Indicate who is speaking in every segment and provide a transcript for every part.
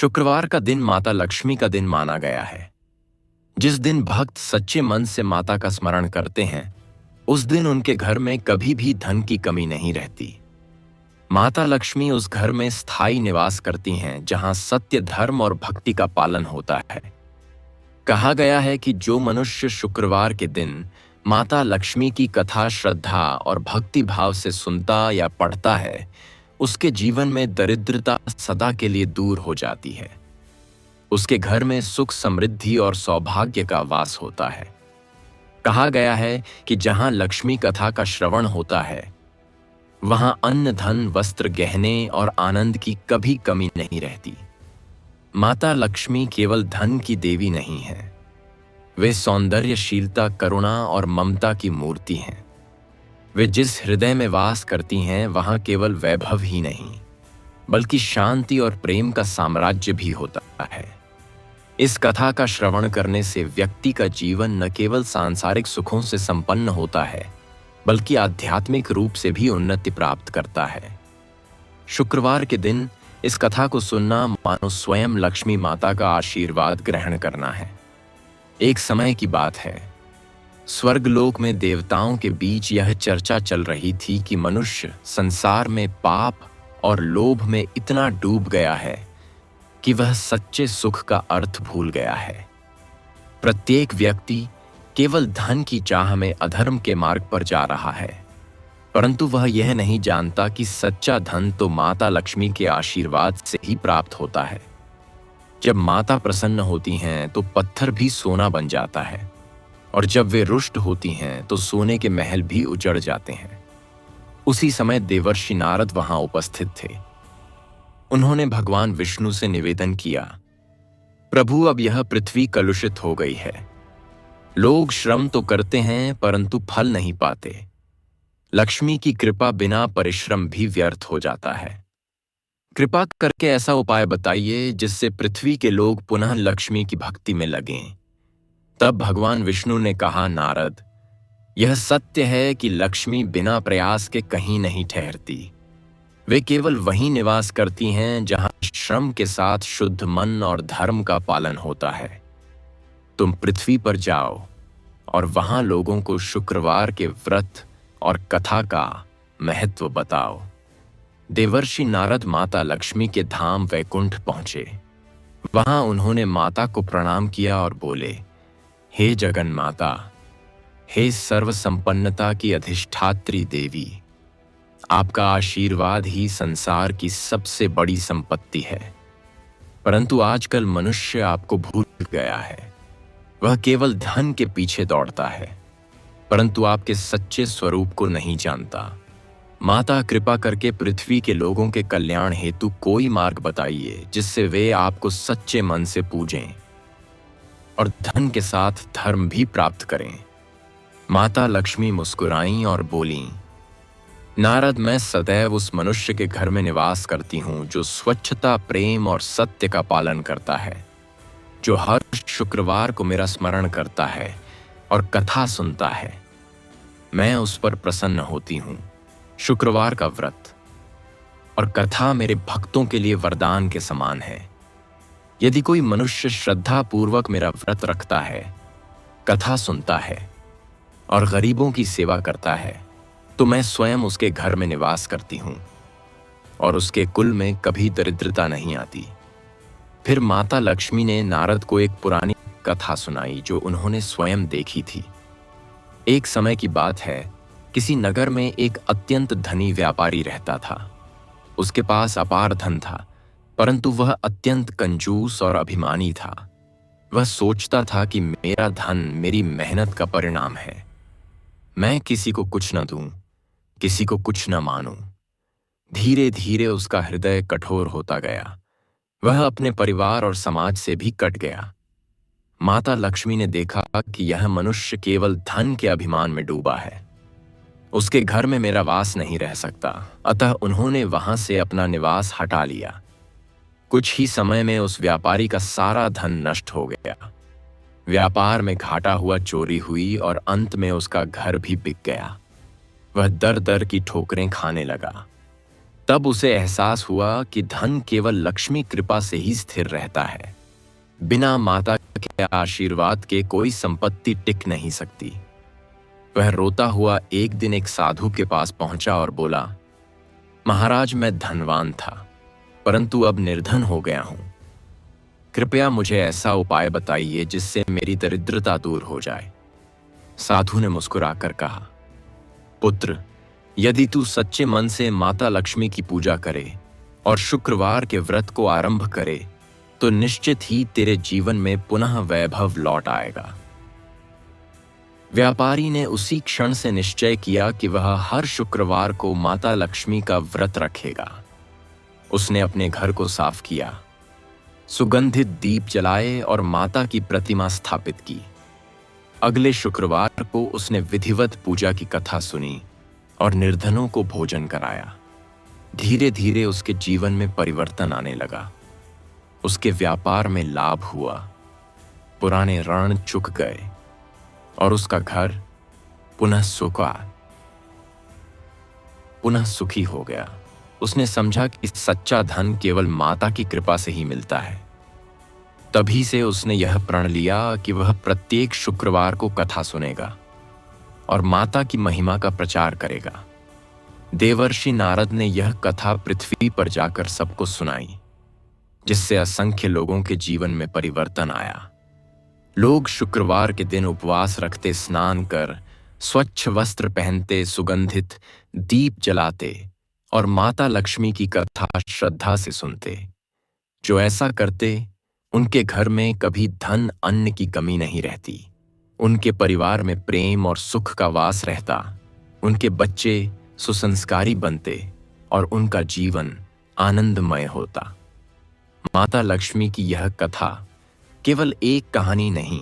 Speaker 1: शुक्रवार का दिन माता लक्ष्मी का दिन माना गया है। जिस दिन भक्त सच्चे मन से माता का स्मरण करते हैं, उस दिन उनके घर में कभी भी धन की कमी नहीं रहती। माता लक्ष्मी उस घर में स्थायी निवास करती हैं जहां सत्य, धर्म और भक्ति का पालन होता है। कहा गया है कि जो मनुष्य शुक्रवार के दिन माता लक्ष्मी की कथा श्रद्धा और भक्ति भाव से सुनता या पढ़ता है, उसके जीवन में दरिद्रता सदा के लिए दूर हो जाती है। उसके घर में सुख, समृद्धि और सौभाग्य का वास होता है। कहा गया है कि जहां लक्ष्मी कथा का श्रवण होता है, वहां अन्न, धन, वस्त्र, गहने और आनंद की कभी कमी नहीं रहती। माता लक्ष्मी केवल धन की देवी नहीं है, वे सौंदर्यशीलता, करुणा और ममता की मूर्ति हैं। वे जिस हृदय में वास करती हैं, वहां केवल वैभव ही नहीं, बल्कि शांति और प्रेम का साम्राज्य भी होता है। इस कथा का श्रवण करने से व्यक्ति का जीवन न केवल सांसारिक सुखों से संपन्न होता है, बल्कि आध्यात्मिक रूप से भी उन्नति प्राप्त करता है। शुक्रवार के दिन इस कथा को सुनना मानो स्वयं लक्ष्मी माता का आशीर्वाद ग्रहण करना है। एक समय की बात है, स्वर्गलोक में देवताओं के बीच यह चर्चा चल रही थी कि मनुष्य संसार में पाप और लोभ में इतना डूब गया है कि वह सच्चे सुख का अर्थ भूल गया है। प्रत्येक व्यक्ति केवल धन की चाह में अधर्म के मार्ग पर जा रहा है, परंतु वह यह नहीं जानता कि सच्चा धन तो माता लक्ष्मी के आशीर्वाद से ही प्राप्त होता है। जब माता प्रसन्न होती हैं तो पत्थर भी सोना बन जाता है, और जब वे रुष्ट होती हैं तो सोने के महल भी उजड़ जाते हैं। उसी समय देवर्षि नारद वहां उपस्थित थे। उन्होंने भगवान विष्णु से निवेदन किया, प्रभु, अब यह पृथ्वी कलुषित हो गई है। लोग श्रम तो करते हैं परंतु फल नहीं पाते। लक्ष्मी की कृपा बिना परिश्रम भी व्यर्थ हो जाता है। कृपा करके ऐसा उपाय बताइए जिससे पृथ्वी के लोग पुनः लक्ष्मी की भक्ति में लगें। तब भगवान विष्णु ने कहा, नारद, यह सत्य है कि लक्ष्मी बिना प्रयास के कहीं नहीं ठहरती। वे केवल वहीं निवास करती हैं जहां श्रम के साथ शुद्ध मन और धर्म का पालन होता है। तुम पृथ्वी पर जाओ और वहां लोगों को शुक्रवार के व्रत और कथा का महत्व बताओ। देवर्षि नारद माता लक्ष्मी के धाम वैकुंठ पहुंचे। वहां उन्होंने माता को प्रणाम किया और बोले, हे जगन माता, हे सर्व संपन्नता की अधिष्ठात्री देवी, आपका आशीर्वाद ही संसार की सबसे बड़ी संपत्ति है। परंतु आजकल मनुष्य आपको भूल गया है। वह केवल धन के पीछे दौड़ता है, परंतु आपके सच्चे स्वरूप को नहीं जानता। माता, कृपा करके पृथ्वी के लोगों के कल्याण हेतु कोई मार्ग बताइए जिससे वे आपको सच्चे मन से पूजें और धन के साथ धर्म भी प्राप्त करें। माता लक्ष्मी मुस्कुराईं और बोलीं, नारद, मैं सदैव उस मनुष्य के घर में निवास करती हूं जो स्वच्छता, प्रेम और सत्य का पालन करता है, जो हर शुक्रवार को मेरा स्मरण करता है और कथा सुनता है। मैं उस पर प्रसन्न होती हूं। शुक्रवार का व्रत और कथा मेरे भक्तों के लिए वरदान के समान है। यदि कोई मनुष्य श्रद्धा पूर्वक मेरा व्रत रखता है, कथा सुनता है और गरीबों की सेवा करता है, तो मैं स्वयं उसके घर में निवास करती हूं और उसके कुल में कभी दरिद्रता नहीं आती। फिर माता लक्ष्मी ने नारद को एक पुरानी कथा सुनाई जो उन्होंने स्वयं देखी थी। एक समय की बात है, किसी नगर में एक अत्यंत धनी व्यापारी रहता था। उसके पास अपार धन था, परंतु वह अत्यंत कंजूस और अभिमानी था। वह सोचता था कि मेरा धन मेरी मेहनत का परिणाम है। मैं किसी को कुछ न दूं, किसी को कुछ न मानूं। धीरे धीरे उसका हृदय कठोर होता गया। वह अपने परिवार और समाज से भी कट गया। माता लक्ष्मी ने देखा कि यह मनुष्य केवल धन के अभिमान में डूबा है। उसके घर में मेरा वास नहीं रह सकता, अतः उन्होंने वहां से अपना निवास हटा लिया। कुछ ही समय में उस व्यापारी का सारा धन नष्ट हो गया। व्यापार में घाटा हुआ, चोरी हुई और अंत में उसका घर भी बिक गया। वह दर दर की ठोकरें खाने लगा। तब उसे एहसास हुआ कि धन केवल लक्ष्मी कृपा से ही स्थिर रहता है। बिना माता के आशीर्वाद के कोई संपत्ति टिक नहीं सकती। वह रोता हुआ एक दिन एक साधु के पास पहुंचा और बोला, महाराज, मैं धनवान था, परंतु अब निर्धन हो गया हूं। कृपया मुझे ऐसा उपाय बताइए जिससे मेरी दरिद्रता दूर हो जाए। साधु ने मुस्कुराकर कहा, पुत्र, यदि तू सच्चे मन से माता लक्ष्मी की पूजा करे और शुक्रवार के व्रत को आरंभ करे तो निश्चित ही तेरे जीवन में पुनः वैभव लौट आएगा। व्यापारी ने उसी क्षण से निश्चय किया कि वह हर शुक्रवार को माता लक्ष्मी का व्रत रखेगा। उसने अपने घर को साफ किया, सुगंधित दीप जलाए और माता की प्रतिमा स्थापित की। अगले शुक्रवार को उसने विधिवत पूजा की कथा सुनी और निर्धनों को भोजन कराया। धीरे धीरे उसके जीवन में परिवर्तन आने लगा। उसके व्यापार में लाभ हुआ, पुराने ऋण चुक गए और उसका घर पुनः सुखी हो गया। उसने समझा कि सच्चा धन केवल माता की कृपा से ही मिलता है। तभी से उसने यह प्रण लिया कि वह प्रत्येक शुक्रवार को कथा सुनेगा और माता की महिमा का प्रचार करेगा। देवर्षि नारद ने यह कथा पृथ्वी पर जाकर सबको सुनाई, जिससे असंख्य लोगों के जीवन में परिवर्तन आया। लोग शुक्रवार के दिन उपवास रखते, स्नान कर स्वच्छ वस्त्र पहनते, सुगंधित दीप जलाते और माता लक्ष्मी की कथा श्रद्धा से सुनते। जो ऐसा करते, उनके घर में कभी धन अन्न की कमी नहीं रहती। उनके परिवार में प्रेम और सुख का वास रहता। उनके बच्चे सुसंस्कारी बनते और उनका जीवन आनंदमय होता। माता लक्ष्मी की यह कथा केवल एक कहानी नहीं,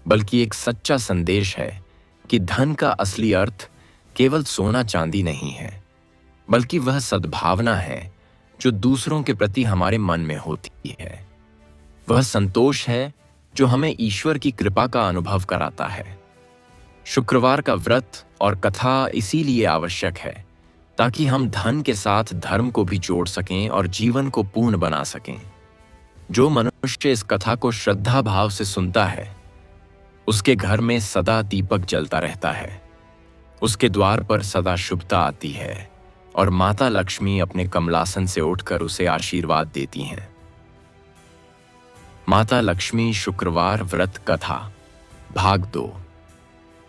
Speaker 1: बल्कि एक सच्चा संदेश है कि धन का असली अर्थ केवल सोना चांदी नहीं है, बल्कि वह सद्भावना है जो दूसरों के प्रति हमारे मन में होती है। वह संतोष है जो हमें ईश्वर की कृपा का अनुभव कराता है। शुक्रवार का व्रत और कथा इसीलिए आवश्यक है ताकि हम धन के साथ धर्म को भी जोड़ सकें और जीवन को पूर्ण बना सकें। जो मनुष्य इस कथा को श्रद्धा भाव से सुनता है, उसके घर में सदा दीपक जलता रहता है, उसके द्वार पर सदा शुभता आती है और माता लक्ष्मी अपने कमलासन से उठकर उसे आशीर्वाद देती हैं। माता लक्ष्मी शुक्रवार व्रत कथा भाग 2।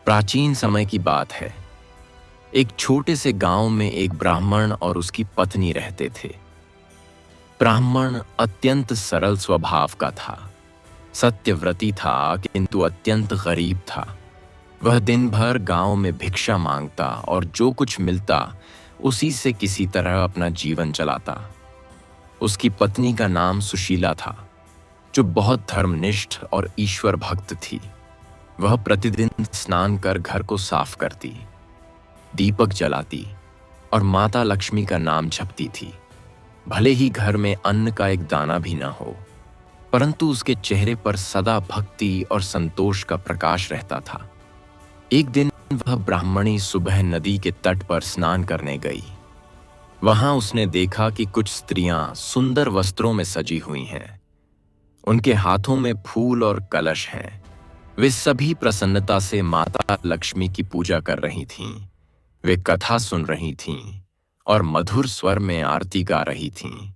Speaker 1: प्राचीन समय की बात है। एक छोटे से गांव में एक ब्राह्मण और उसकी पत्नी रहते थे। ब्राह्मण अत्यंत सरल स्वभाव का था, सत्यव्रती था, किंतु अत्यंत गरीब था। वह दिन भर गांव में भिक्षा मांगता और जो कुछ मिलता उसी से किसी तरह अपना जीवन चलाता। उसकी पत्नी का नाम सुशीला था, जो बहुत धर्मनिष्ठ और ईश्वर भक्त थी। वह प्रतिदिन स्नान कर घर को साफ करती, दीपक जलाती और माता लक्ष्मी का नाम जपती थी। भले ही घर में अन्न का एक दाना भी न हो, परंतु उसके चेहरे पर सदा भक्ति और संतोष का प्रकाश रहता था। एक दिन वह ब्राह्मणी सुबह नदी के तट पर स्नान करने गई। वहां उसने देखा कि कुछ स्त्रियां सुंदर वस्त्रों में सजी हुई हैं। उनके हाथों में फूल और कलश हैं। वे सभी प्रसन्नता से माता लक्ष्मी की पूजा कर रही थीं। वे कथा सुन रही थीं और मधुर स्वर में आरती गा रही थीं।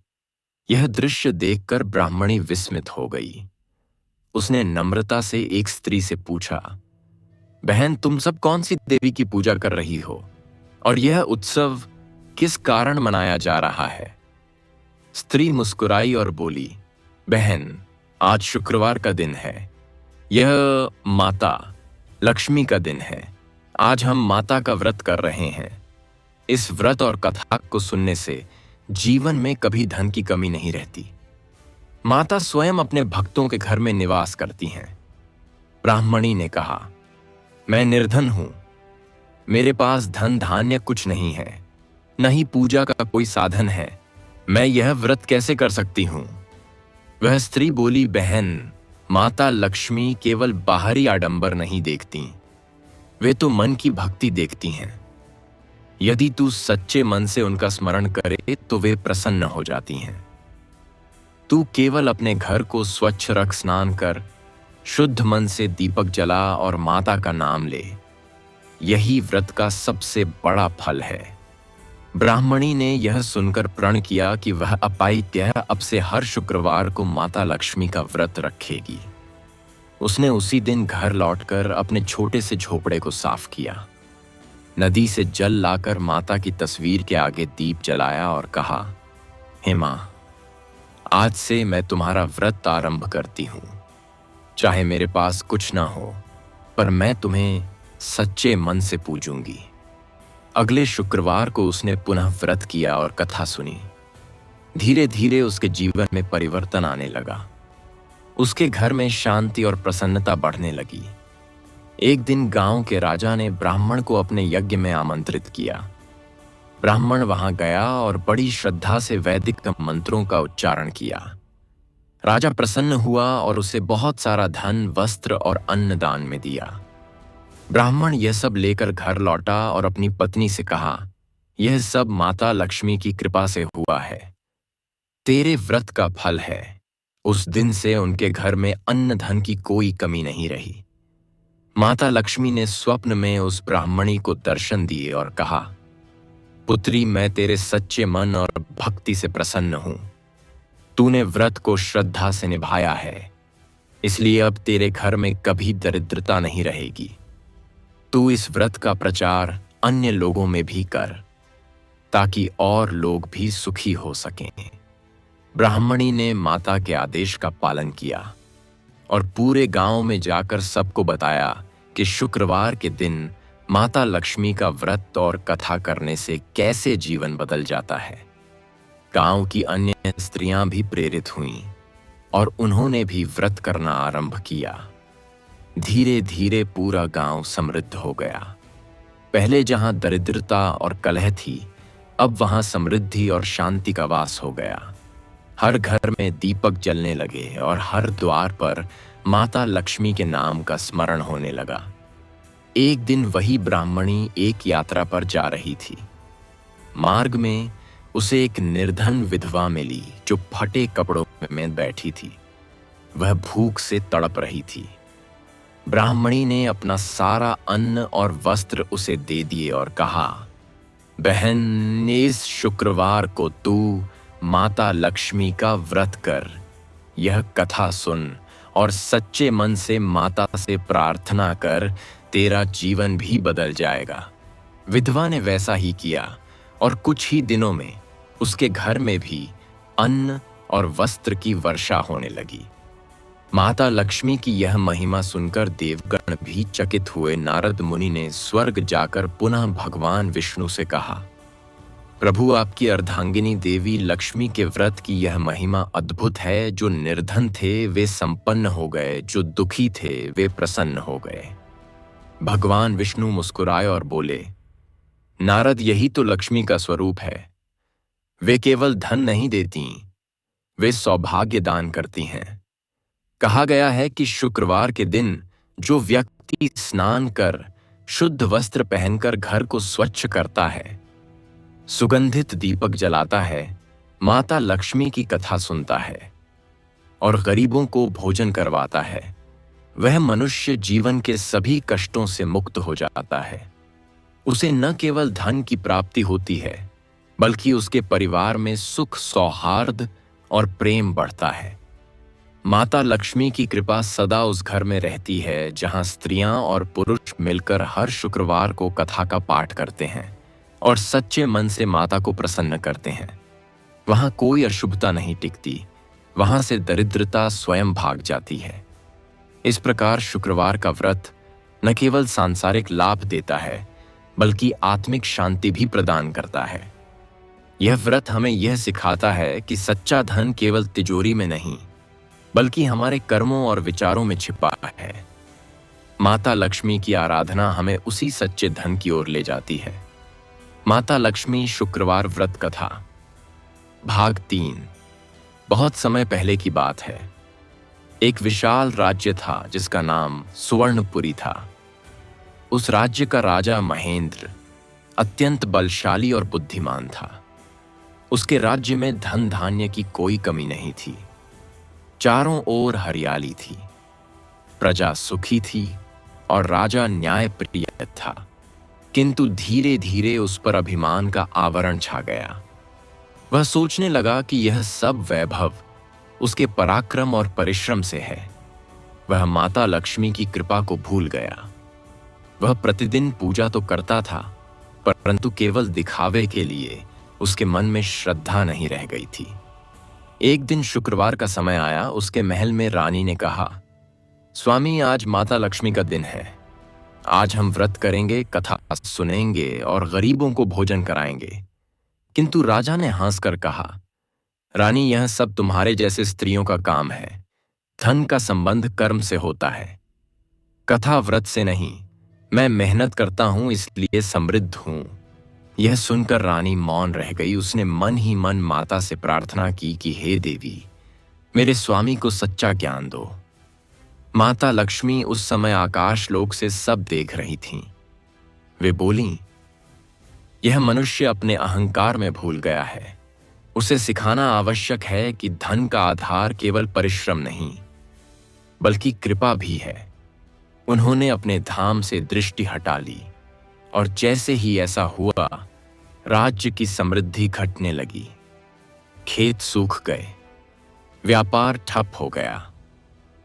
Speaker 1: यह दृश्य देखकर ब्राह्मणी विस्मित हो गई। उसने नम्रता से एक स्त्री से पूछा, बहन, तुम सब कौन सी देवी की पूजा कर रही हो और यह उत्सव किस कारण मनाया जा रहा है? स्त्री मुस्कुराई और बोली, बहन, आज शुक्रवार का दिन है। यह माता लक्ष्मी का दिन है। आज हम माता का व्रत कर रहे हैं। इस व्रत और कथा को सुनने से जीवन में कभी धन की कमी नहीं रहती। माता स्वयं अपने भक्तों के घर में निवास करती हैं। ब्राह्मणी ने कहा, मैं निर्धन हूं। मेरे पास धन धान्य कुछ नहीं है, न ही पूजा का कोई साधन है। मैं यह व्रत कैसे कर सकती हूं? वह स्त्री बोली, बहन, माता लक्ष्मी केवल बाहरी आडंबर नहीं देखती, वे तो मन की भक्ति देखती हैं। यदि तू सच्चे मन से उनका स्मरण करे तो वे प्रसन्न हो जाती हैं। तू केवल अपने घर को स्वच्छ रख, स्नान कर, शुद्ध मन से दीपक जला और माता का नाम ले। यही व्रत का सबसे बड़ा फल है। ब्राह्मणी ने यह सुनकर प्रण किया कि वह अपायित्य अब से हर शुक्रवार को माता लक्ष्मी का व्रत रखेगी। उसने उसी दिन घर लौटकर अपने छोटे से झोपड़े को साफ किया, नदी से जल लाकर माता की तस्वीर के आगे दीप जलाया और कहा, हे मां, आज से मैं तुम्हारा व्रत आरंभ करती हूं। चाहे मेरे पास कुछ ना हो, पर मैं तुम्हें सच्चे मन से पूजूंगी। अगले शुक्रवार को उसने पुनः व्रत किया और कथा सुनी। धीरे धीरे उसके जीवन में परिवर्तन आने लगा। उसके घर में शांति और प्रसन्नता बढ़ने लगी। एक दिन गांव के राजा ने ब्राह्मण को अपने यज्ञ में आमंत्रित किया। ब्राह्मण वहां गया और बड़ी श्रद्धा से वैदिक मंत्रों का उच्चारण किया। राजा प्रसन्न हुआ और उसे बहुत सारा धन, वस्त्र और अन्न दान में दिया। ब्राह्मण यह सब लेकर घर लौटा और अपनी पत्नी से कहा, यह सब माता लक्ष्मी की कृपा से हुआ है, तेरे व्रत का फल है। उस दिन से उनके घर में अन्न धन की कोई कमी नहीं रही। माता लक्ष्मी ने स्वप्न में उस ब्राह्मणी को दर्शन दिए और कहा, पुत्री, मैं तेरे सच्चे मन और भक्ति से प्रसन्न हूं। तूने व्रत को श्रद्धा से निभाया है, इसलिए अब तेरे घर में कभी दरिद्रता नहीं रहेगी। तू इस व्रत का प्रचार अन्य लोगों में भी कर, ताकि और लोग भी सुखी हो सकें। ब्राह्मणी ने माता के आदेश का पालन किया और पूरे गांव में जाकर सबको बताया कि शुक्रवार के दिन माता लक्ष्मी का व्रत और कथा करने से कैसे जीवन बदल जाता है। गांव की अन्य स्त्रियां भी प्रेरित हुईं और उन्होंने भी व्रत करना आरंभ किया। धीरे धीरे पूरा गांव समृद्ध हो गया। पहले जहां दरिद्रता और कलह थी, अब वहां समृद्धि और शांति का वास हो गया। हर घर में दीपक जलने लगे और हर द्वार पर माता लक्ष्मी के नाम का स्मरण होने लगा। एक दिन वही ब्राह्मणी एक यात्रा पर जा रही थी। मार्ग में उसे एक निर्धन विधवा मिली जो फटे कपड़ों में बैठी थी। वह भूख से तड़प रही थी। ब्राह्मणी ने अपना सारा अन्न और वस्त्र उसे दे दिए और कहा, बहन, इस शुक्रवार को तू माता लक्ष्मी का व्रत कर, यह कथा सुन और सच्चे मन से माता से प्रार्थना कर, तेरा जीवन भी बदल जाएगा। विधवा ने वैसा ही किया और कुछ ही दिनों में उसके घर में भी अन्न और वस्त्र की वर्षा होने लगी। माता लक्ष्मी की यह महिमा सुनकर देवगण भी चकित हुए। नारद मुनि ने स्वर्ग जाकर पुनः भगवान विष्णु से कहा, प्रभु, आपकी अर्धांगिनी देवी लक्ष्मी के व्रत की यह महिमा अद्भुत है। जो निर्धन थे वे संपन्न हो गए, जो दुखी थे वे प्रसन्न हो गए। भगवान विष्णु मुस्कुराए और बोले, नारद, यही तो लक्ष्मी का स्वरूप है। वे केवल धन नहीं देती, वे सौभाग्य दान करती हैं। कहा गया है कि शुक्रवार के दिन जो व्यक्ति स्नान कर, शुद्ध वस्त्र पहनकर घर को स्वच्छ करता है, सुगंधित दीपक जलाता है, माता लक्ष्मी की कथा सुनता है और गरीबों को भोजन करवाता है, वह मनुष्य जीवन के सभी कष्टों से मुक्त हो जाता है। उसे न केवल धन की प्राप्ति होती है, बल्कि उसके परिवार में सुख, सौहार्द और प्रेम बढ़ता है। माता लक्ष्मी की कृपा सदा उस घर में रहती है जहां स्त्रियां और पुरुष मिलकर हर शुक्रवार को कथा का पाठ करते हैं और सच्चे मन से माता को प्रसन्न करते हैं। वहां कोई अशुभता नहीं टिकती, वहां से दरिद्रता स्वयं भाग जाती है। इस प्रकार शुक्रवार का व्रत न केवल सांसारिक लाभ देता है, बल्कि आत्मिक शांति भी प्रदान करता है। यह व्रत हमें यह सिखाता है कि सच्चा धन केवल तिजोरी में नहीं, बल्कि हमारे कर्मों और विचारों में छिपा है। माता लक्ष्मी की आराधना हमें उसी सच्चे धन की ओर ले जाती है। माता लक्ष्मी शुक्रवार व्रत कथा भाग 3। बहुत समय पहले की बात है। एक विशाल राज्य था जिसका नाम सुवर्णपुरी था। उस राज्य का राजा महेंद्र अत्यंत बलशाली और बुद्धिमान था। उसके राज्य में धन धान्य की कोई कमी नहीं थी। चारों ओर हरियाली थी, प्रजा सुखी थी और राजा न्यायप्रिय था। किंतु धीरे धीरे उस पर अभिमान का आवरण छा गया। वह सोचने लगा कि यह सब वैभव उसके पराक्रम और परिश्रम से है। वह माता लक्ष्मी की कृपा को भूल गया। वह प्रतिदिन पूजा तो करता था, परंतु केवल दिखावे के लिए उसके मन में श्रद्धा नहीं रह गई थी। एक दिन शुक्रवार का समय आया। उसके महल में रानी ने कहा, स्वामी, आज माता लक्ष्मी का दिन है। आज हम व्रत करेंगे, कथा सुनेंगे और गरीबों को भोजन कराएंगे। किंतु राजा ने हंसकर कहा, रानी, यह सब तुम्हारे जैसे स्त्रियों का काम है। धन का संबंध कर्म से होता है, कथा व्रत से नहीं। मैं मेहनत करता हूं, इसलिए समृद्ध हूं। यह सुनकर रानी मौन रह गई। उसने मन ही मन माता से प्रार्थना की कि हे देवी, मेरे स्वामी को सच्चा ज्ञान दो। माता लक्ष्मी उस समय आकाश लोक से सब देख रही थीं। वे बोलीं, यह मनुष्य अपने अहंकार में भूल गया है। उसे सिखाना आवश्यक है कि धन का आधार केवल परिश्रम नहीं, बल्कि कृपा भी है। उन्होंने अपने धाम से दृष्टि हटा ली और जैसे ही ऐसा हुआ, राज्य की समृद्धि घटने लगी। खेत सूख गए, व्यापार ठप हो गया,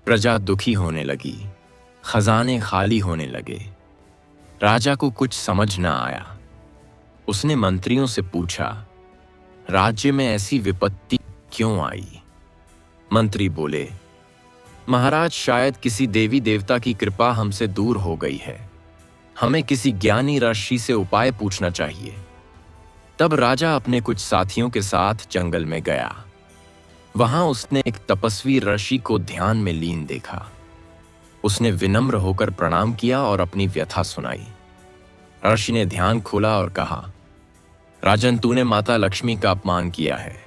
Speaker 1: प्रजा दुखी होने लगी, खजाने खाली होने लगे। राजा को कुछ समझ न आया। उसने मंत्रियों से पूछा, राज्य में ऐसी विपत्ति क्यों आई? मंत्री बोले, महाराज, शायद किसी देवी देवता की कृपा हमसे दूर हो गई है। हमें किसी ज्ञानी ऋषि से उपाय पूछना चाहिए। तब राजा अपने कुछ साथियों के साथ जंगल में गया। वहां उसने एक तपस्वी ऋषि को ध्यान में लीन देखा। उसने विनम्र होकर प्रणाम किया और अपनी व्यथा सुनाई। ऋषि ने ध्यान खोला और कहा, राजन, तूने माता लक्ष्मी का अपमान किया है।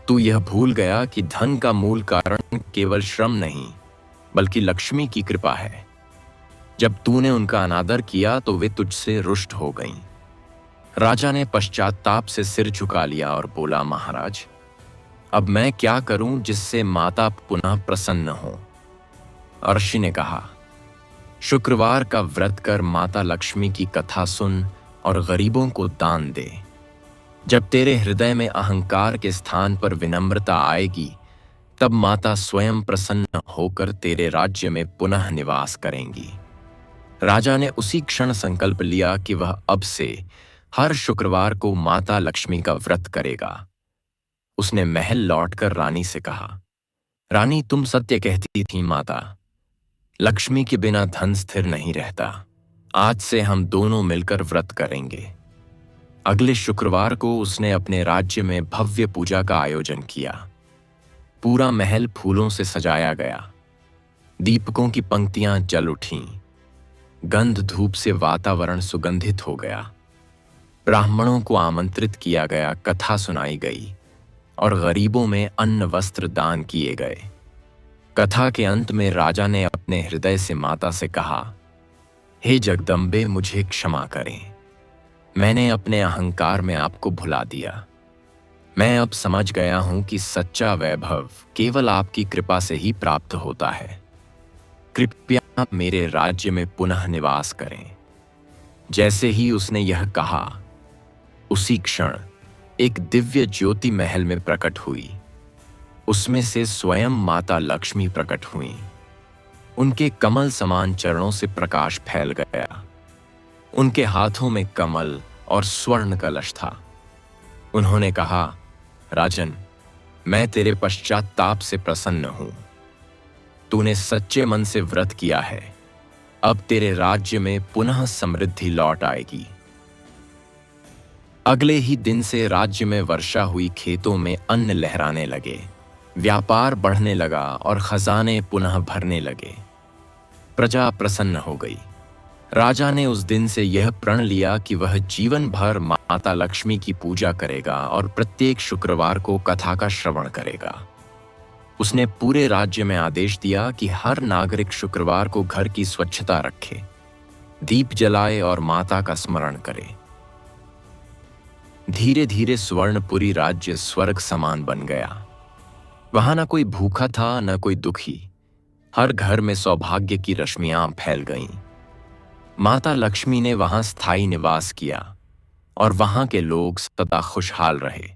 Speaker 1: तू यह भूल गया कि धन का मूल कारण केवल श्रम नहीं, बल्कि लक्ष्मी की कृपा है। जब तूने उनका अनादर किया तो वे तुझसे रुष्ट हो गईं। राजा ने पश्चाताप से सिर झुका लिया और बोला, महाराज, अब मैं क्या करूं जिससे माता पुनः प्रसन्न हो? ऋषि ने कहा, शुक्रवार का व्रत कर माता लक्ष्मी की कथा सुन और गरीबों को दान दे। जब तेरे हृदय में अहंकार के स्थान पर विनम्रता आएगी, तब माता स्वयं प्रसन्न होकर तेरे राज्य में पुनः निवास करेंगी। राजा ने उसी क्षण संकल्प लिया कि वह अब से हर शुक्रवार को माता लक्ष्मी का व्रत करेगा। उसने महल लौटकर रानी से कहा, रानी, तुम सत्य कहती थी माता। लक्ष्मी के बिना धन स्थिर नहीं रहता। आज से हम दोनों मिलकर व्रत करेंगे। अगले शुक्रवार को उसने अपने राज्य में भव्य पूजा का आयोजन किया। पूरा महल फूलों से सजाया गया। दीपकों की पंक्तियां जल उठीं। गंध धूप से वातावरण सुगंधित हो गया। ब्राह्मणों को आमंत्रित किया गया, कथा सुनाई गई और गरीबों में अन्न वस्त्र दान किए गए। कथा के अंत में राजा ने अपने हृदय से माता से कहा, हे जगदम्बे, मुझे क्षमा करें। मैंने अपने अहंकार में आपको भुला दिया। मैं अब समझ गया हूं कि सच्चा वैभव केवल आपकी कृपा से ही प्राप्त होता है। कृपया मेरे राज्य में पुनः निवास करें। जैसे ही उसने यह कहा, उसी क्षण एक दिव्य ज्योति महल में प्रकट हुई। उसमें से स्वयं माता लक्ष्मी प्रकट हुई। उनके कमल समान चरणों से प्रकाश फैल गया। उनके हाथों में कमल और स्वर्ण कलश था। उन्होंने कहा, राजन, मैं तेरे पश्चाताप से प्रसन्न हूं। तूने सच्चे मन से व्रत किया है। अब तेरे राज्य में पुनः समृद्धि लौट आएगी। अगले ही दिन से राज्य में वर्षा हुई, खेतों में अन्न लहराने लगे, व्यापार बढ़ने लगा और खजाने पुनः भरने लगे। प्रजा प्रसन्न हो गई। राजा ने उस दिन से यह प्रण लिया कि वह जीवन भर माता लक्ष्मी की पूजा करेगा और प्रत्येक शुक्रवार को कथा का श्रवण करेगा। उसने पूरे राज्य में आदेश दिया कि हर नागरिक शुक्रवार को घर की स्वच्छता रखे, दीप जलाए और माता का स्मरण करे। धीरे धीरे स्वर्णपुरी राज्य स्वर्ग समान बन गया। वहां ना कोई भूखा था, न कोई दुखी। हर घर में सौभाग्य की रश्मियां फैल गईं। माता लक्ष्मी ने वहां स्थायी निवास किया और वहां के लोग सदा खुशहाल रहे।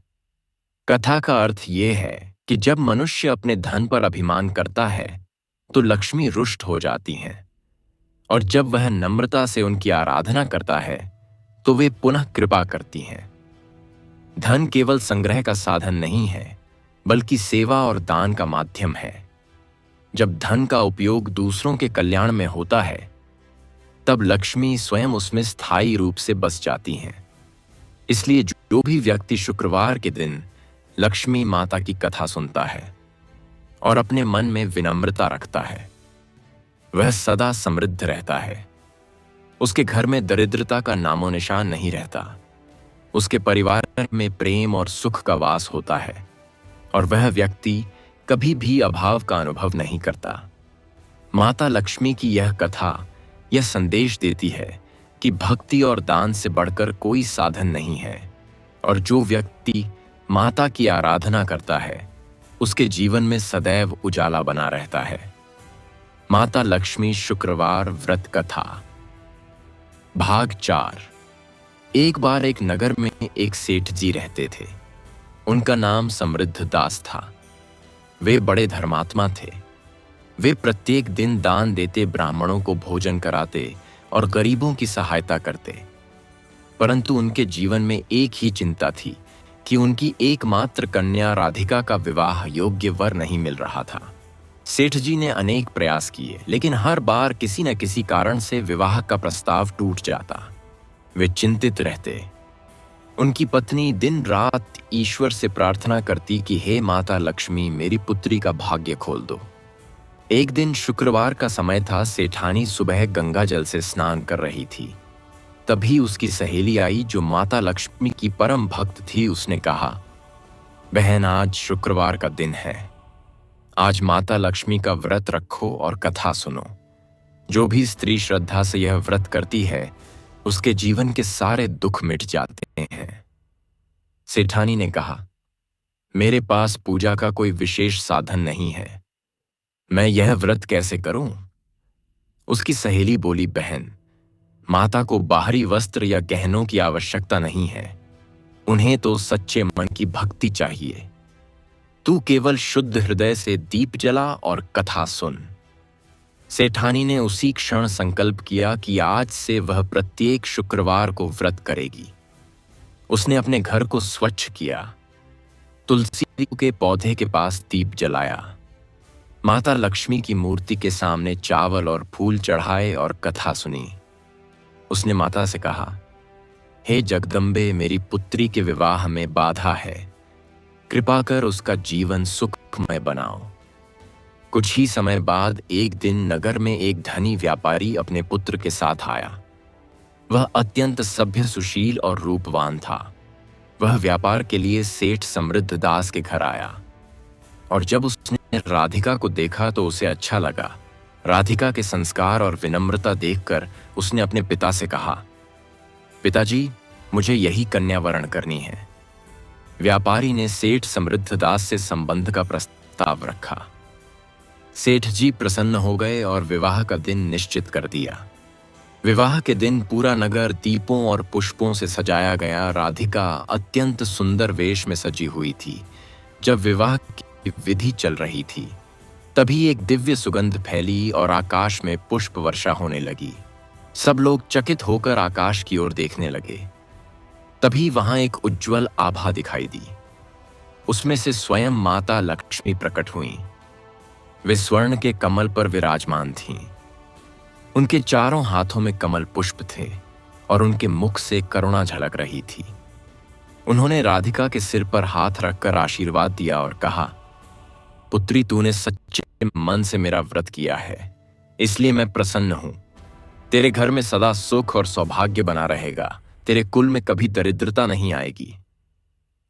Speaker 1: कथा का अर्थ यह है कि जब मनुष्य अपने धन पर अभिमान करता है तो लक्ष्मी रुष्ट हो जाती हैं, और जब वह नम्रता से उनकी आराधना करता है तो वे पुनः कृपा करती हैं। धन केवल संग्रह का साधन नहीं है, बल्कि सेवा और दान का माध्यम है। जब धन का उपयोग दूसरों के कल्याण में होता है तब लक्ष्मी स्वयं उसमें स्थायी रूप से बस जाती हैं। इसलिए जो भी व्यक्ति शुक्रवार के दिन लक्ष्मी माता की कथा सुनता है और अपने मन में विनम्रता रखता है, वह सदा समृद्ध रहता है। उसके घर में दरिद्रता का नामो निशान नहीं रहता। उसके परिवार में प्रेम और सुख का वास होता है और वह व्यक्ति कभी भी अभाव का अनुभव नहीं करता। माता लक्ष्मी की यह कथा यह संदेश देती है कि भक्ति और दान से बढ़कर कोई साधन नहीं है, और जो व्यक्ति माता की आराधना करता है उसके जीवन में सदैव उजाला बना रहता है। माता लक्ष्मी शुक्रवार व्रत कथा भाग 4। एक बार एक नगर में एक सेठ जी रहते थे। उनका नाम समृद्ध दास था। वे बड़े धर्मात्मा थे। वे प्रत्येक दिन दान देते, ब्राह्मणों को भोजन कराते और गरीबों की सहायता करते। परंतु उनके जीवन में एक ही चिंता थी कि उनकी एकमात्र कन्या राधिका का विवाह योग्य वर नहीं मिल रहा था। सेठ जी ने अनेक प्रयास किए, लेकिन हर बार किसी न किसी कारण से विवाह का प्रस्ताव टूट जाता। वे चिंतित रहते। उनकी पत्नी दिन रात ईश्वर से प्रार्थना करती कि हे माता लक्ष्मी, मेरी पुत्री का भाग्य खोल दो। एक दिन शुक्रवार का समय था। सेठानी सुबह गंगा जल से स्नान कर रही थी। तभी उसकी सहेली आई जो माता लक्ष्मी की परम भक्त थी। उसने कहा, बहन, आज शुक्रवार का दिन है। आज माता लक्ष्मी का व्रत रखो और कथा सुनो। जो भी स्त्री श्रद्धा से यह व्रत करती है उसके जीवन के सारे दुख मिट जाते हैं। सेठानी ने कहा, मेरे पास पूजा का कोई विशेष साधन नहीं है, मैं यह व्रत कैसे करूं? उसकी सहेली बोली, बहन, माता को बाहरी वस्त्र या गहनों की आवश्यकता नहीं है। उन्हें तो सच्चे मन की भक्ति चाहिए। तू केवल शुद्ध हृदय से दीप जला और कथा सुन। सेठानी ने उसी क्षण संकल्प किया कि आज से वह प्रत्येक शुक्रवार को व्रत करेगी। उसने अपने घर को स्वच्छ किया, तुलसी के पौधे के पास दीप जलाया, माता लक्ष्मी की मूर्ति के सामने चावल और फूल चढ़ाए और कथा सुनी। उसने माता से कहा, हे जगदम्बे, मेरी पुत्री के विवाह में बाधा है, कृपा कर उसका जीवन सुखमय बनाओ। कुछ ही समय बाद एक दिन नगर में एक धनी व्यापारी अपने पुत्र के साथ आया। वह अत्यंत सभ्य, सुशील और रूपवान था। वह व्यापार के लिए सेठ समृद्ध दास के घर आया, और जब उसने राधिका को देखा तो उसे अच्छा लगा। राधिका के संस्कार और विनम्रता देखकर उसने अपने पिता से कहा, पिताजी, मुझे यही कन्या वरण करनी है। व्यापारी ने सेठ समृद्ध दास से संबंध का प्रस्ताव रखा। सेठ जी प्रसन्न हो गए और विवाह का दिन निश्चित कर दिया। विवाह के दिन पूरा नगर दीपों और पुष्पों से सजाया गया। राधिका अत्यंत सुंदर वेश में सजी हुई थी। जब विवाह की विधि चल रही थी तभी एक दिव्य सुगंध फैली और आकाश में पुष्प वर्षा होने लगी। सब लोग चकित होकर आकाश की ओर देखने लगे। तभी वहां एक उज्जवल आभा दिखाई दी। उसमें से स्वयं माता लक्ष्मी प्रकट हुईं। वे स्वर्ण के कमल पर विराजमान थीं। उनके चारों हाथों में कमल पुष्प थे और उनके मुख से करुणा झलक रही थी। उन्होंने राधिका के सिर पर हाथ रखकर आशीर्वाद दिया और कहा, पुत्री, तूने सच्चे मन से मेरा व्रत किया है, इसलिए मैं प्रसन्न हूं। तेरे घर में सदा सुख और सौभाग्य बना रहेगा। तेरे कुल में कभी दरिद्रता नहीं आएगी।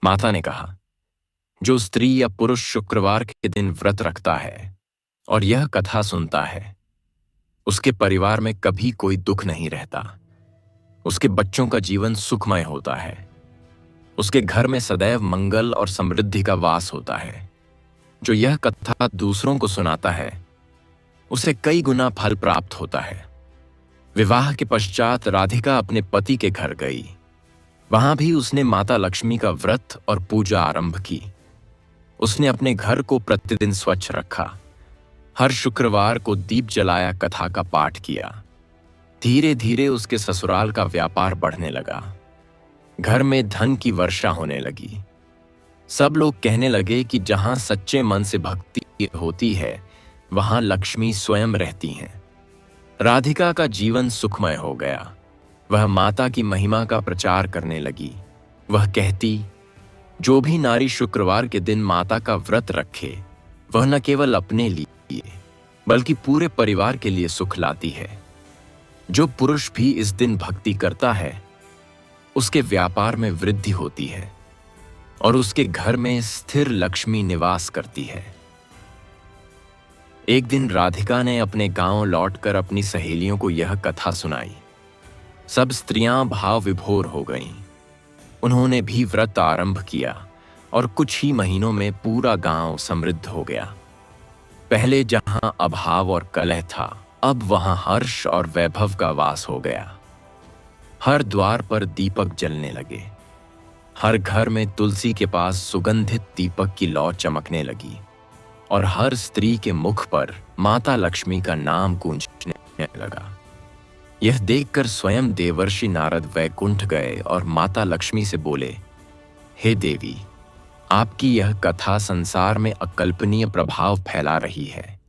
Speaker 1: माता ने कहा, जो स्त्री या पुरुष शुक्रवार के दिन व्रत रखता है और यह कथा सुनता है उसके परिवार में कभी कोई दुख नहीं रहता। उसके बच्चों का जीवन सुखमय होता है। उसके घर में सदैव मंगल और समृद्धि का वास होता है। जो यह कथा दूसरों को सुनाता है उसे कई गुना फल प्राप्त होता है। विवाह के पश्चात राधिका अपने पति के घर गई। वहां भी उसने माता लक्ष्मी का व्रत और पूजा आरंभ की। उसने अपने घर को प्रतिदिन स्वच्छ रखा। हर शुक्रवार को दीप जलाया, कथा का पाठ किया। धीरे धीरे उसके ससुराल का व्यापार बढ़ने लगा। घर में धन की वर्षा होने लगी। सब लोग कहने लगे कि जहां सच्चे मन से भक्ति होती है वहां लक्ष्मी स्वयं रहती हैं। राधिका का जीवन सुखमय हो गया। वह माता की महिमा का प्रचार करने लगी। वह कहती, जो भी नारी शुक्रवार के दिन माता का व्रत रखे वह न केवल अपने लिए बल्कि पूरे परिवार के लिए सुख लाती है। जो पुरुष भी इस दिन भक्ति करता है उसके व्यापार में वृद्धि होती है और उसके घर में स्थिर लक्ष्मी निवास करती है। एक दिन राधिका ने अपने गांव लौटकर अपनी सहेलियों को यह कथा सुनाई। सब स्त्रियां भाव विभोर हो गईं। उन्होंने भी व्रत आरंभ किया और कुछ ही महीनों में पूरा गांव समृद्ध हो गया। पहले जहां अभाव और कलह था अब वहां हर्ष और वैभव का वास हो गया। हर द्वार पर दीपक जलने लगे। हर घर में तुलसी के पास सुगंधित दीपक की लौ चमकने लगी और हर स्त्री के मुख पर माता लक्ष्मी का नाम गूंजने लगा। यह देखकर स्वयं देवर्षि नारद वैकुंठ गए और माता लक्ष्मी से बोले, हे देवी, आपकी यह कथा संसार में अकल्पनीय प्रभाव फैला रही है।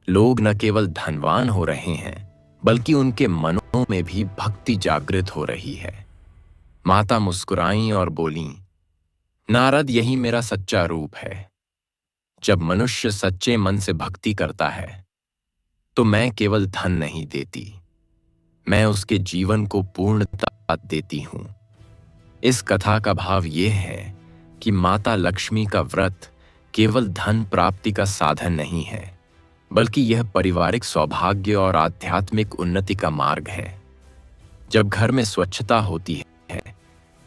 Speaker 1: लोग न केवल धनवान हो रहे हैं बल्कि उनके मनों में भी भक्ति जागृत हो रही है। माता मुस्कुराईं और बोलीं, नारद, यही मेरा सच्चा रूप है। जब मनुष्य सच्चे मन से भक्ति करता है तो मैं केवल धन नहीं देती, मैं उसके जीवन को पूर्णता देती हूं। इस कथा का भाव यह है कि माता लक्ष्मी का व्रत केवल धन प्राप्ति का साधन नहीं है बल्कि यह पारिवारिक सौभाग्य और आध्यात्मिक उन्नति का मार्ग है। जब घर में स्वच्छता होती है,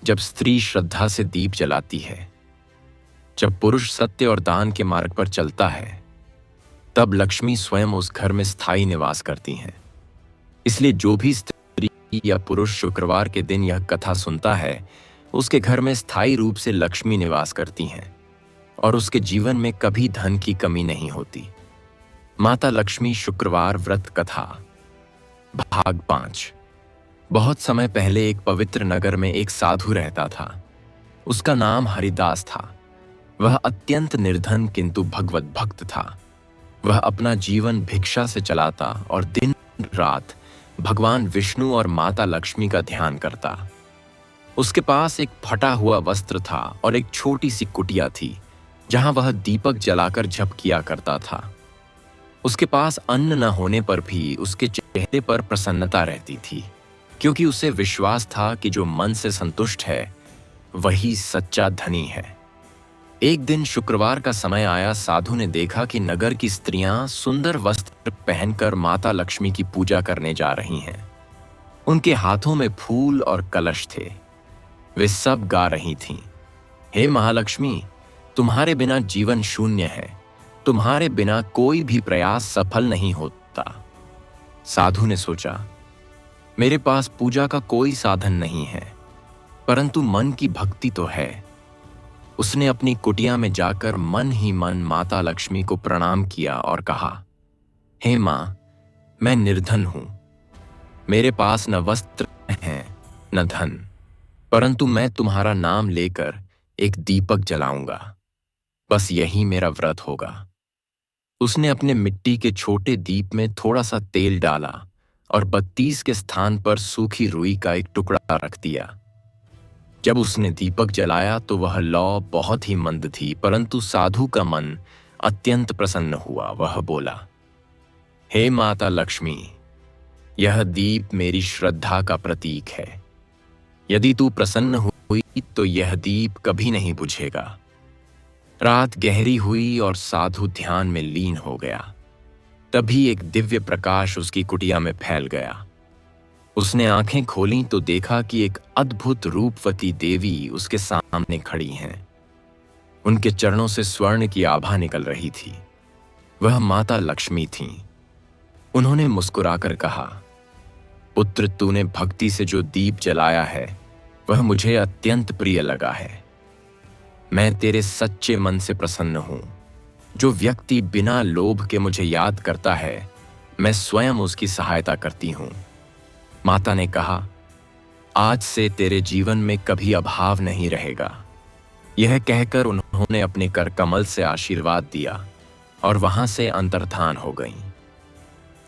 Speaker 1: जब स्त्री श्रद्धा से दीप जलाती है, जब पुरुष सत्य और दान के मार्ग पर चलता है, तब लक्ष्मी स्वयं उस घर में स्थायी निवास करती हैं। इसलिए जो भी स्त्री या पुरुष शुक्रवार के दिन यह कथा सुनता है उसके घर में स्थायी रूप से लक्ष्मी निवास करती हैं और उसके जीवन में कभी धन की कमी नहीं होती। माता लक्ष्मी शुक्रवार व्रत कथा भाग 5। बहुत समय पहले एक पवित्र नगर में एक साधु रहता था। उसका नाम हरिदास था। वह अत्यंत निर्धन किंतु भगवत भक्त था। वह अपना जीवन भिक्षा से चलाता और दिन रात भगवान विष्णु और माता लक्ष्मी का ध्यान करता। उसके पास एक फटा हुआ वस्त्र था और एक छोटी सी कुटिया थी जहां वह दीपक जलाकर जप किया करता था। उसके पास अन्न न होने पर भी उसके चेहरे पर प्रसन्नता रहती थी, क्योंकि उसे विश्वास था कि जो मन से संतुष्ट है वही सच्चा धनी है। एक दिन शुक्रवार का समय आया। साधु ने देखा कि नगर की स्त्रियां सुंदर वस्त्र पहनकर माता लक्ष्मी की पूजा करने जा रही हैं। उनके हाथों में फूल और कलश थे। वे सब गा रही थीं, हे महालक्ष्मी, तुम्हारे बिना जीवन शून्य है, तुम्हारे बिना कोई भी प्रयास सफल नहीं होता। साधु ने सोचा, मेरे पास पूजा का कोई साधन नहीं है, परंतु मन की भक्ति तो है। उसने अपनी कुटिया में जाकर मन ही मन माता लक्ष्मी को प्रणाम किया और कहा, हे मां, मैं निर्धन हूं। मेरे पास न वस्त्र हैं न धन, परंतु मैं तुम्हारा नाम लेकर एक दीपक जलाऊंगा। बस यही मेरा व्रत होगा। उसने अपने मिट्टी के छोटे दीप में थोड़ा सा तेल डाला और 32 के स्थान पर सूखी रुई का एक टुकड़ा रख दिया। जब उसने दीपक जलाया तो वह लौ बहुत ही मंद थी, परंतु साधु का मन अत्यंत प्रसन्न हुआ। वह बोला, हे माता लक्ष्मी, यह दीप मेरी श्रद्धा का प्रतीक है। यदि तू प्रसन्न हुई तो यह दीप कभी नहीं बुझेगा। रात गहरी हुई और साधु ध्यान में लीन हो गया। तभी एक दिव्य प्रकाश उसकी कुटिया में फैल गया। उसने आंखें खोलीं तो देखा कि एक अद्भुत रूपवती देवी उसके सामने खड़ी हैं। उनके चरणों से स्वर्ण की आभा निकल रही थी। वह माता लक्ष्मी थीं। उन्होंने मुस्कुराकर कहा, पुत्र, तूने भक्ति से जो दीप जलाया है वह मुझे अत्यंत प्रिय लगा है। मैं तेरे सच्चे मन से प्रसन्न हूं। जो व्यक्ति बिना लोभ के मुझे याद करता है, मैं स्वयं उसकी सहायता करती हूं। माता ने कहा, आज से तेरे जीवन में कभी अभाव नहीं रहेगा। यह कहकर उन्होंने अपने कर कमल से आशीर्वाद दिया और वहां से अंतर्धान हो गईं।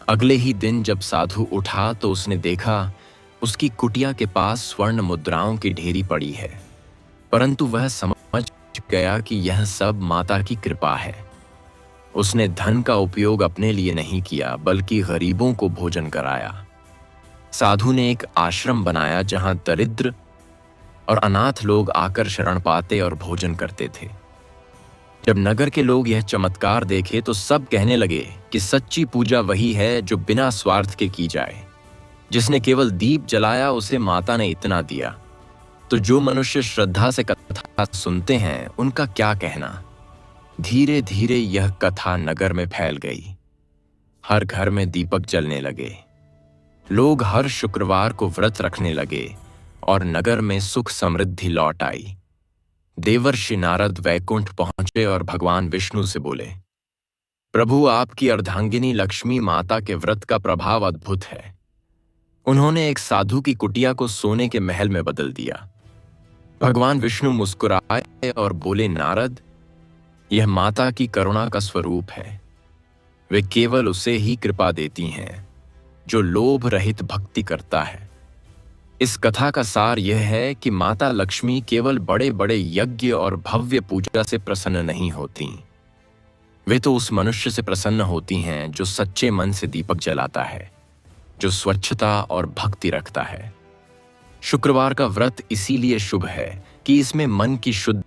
Speaker 1: अगले ही दिन जब साधु उठा तो उसने देखा उसकी कुटिया के पास स्वर्ण मुद्राओं की ढेरी पड़ी है, परंतु वह समझ गया कि यह सब माता की कृपा है। उसने धन का उपयोग अपने लिए नहीं किया, बल्कि गरीबों को भोजन कराया। साधु ने एक आश्रम बनाया जहां दरिद्र और अनाथ लोग आकर शरण पाते और भोजन करते थे। जब नगर के लोग यह चमत्कार देखे तो सब कहने लगे कि सच्ची पूजा वही है जो बिना स्वार्थ के की जाए। जिसने केवल दीप जलाया उसे माता ने इतना दिया, तो जो मनुष्य श्रद्धा से कथा सुनते हैं उनका क्या कहना। धीरे धीरे यह कथा नगर में फैल गई। हर घर में दीपक जलने लगे। लोग हर शुक्रवार को व्रत रखने लगे और नगर में सुख समृद्धि लौट आई। देवर्षि नारद वैकुंठ पहुंचे और भगवान विष्णु से बोले, प्रभु, आपकी अर्धांगिनी लक्ष्मी माता के व्रत का प्रभाव अद्भुत है। उन्होंने एक साधु की कुटिया को सोने के महल में बदल दिया। भगवान विष्णु मुस्कुराए और बोले, नारद, यह माता की करुणा का स्वरूप है। वे केवल उसे ही कृपा देती हैं जो लोभ रहित भक्ति करता है। इस कथा का सार यह है कि माता लक्ष्मी केवल बड़े बड़े यज्ञ और भव्य पूजा से प्रसन्न नहीं होती। वे तो उस मनुष्य से प्रसन्न होती हैं जो सच्चे मन से दीपक जलाता है, जो स्वच्छता और भक्ति रखता है। शुक्रवार का व्रत इसीलिए शुभ है कि इसमें मन की शुद्धि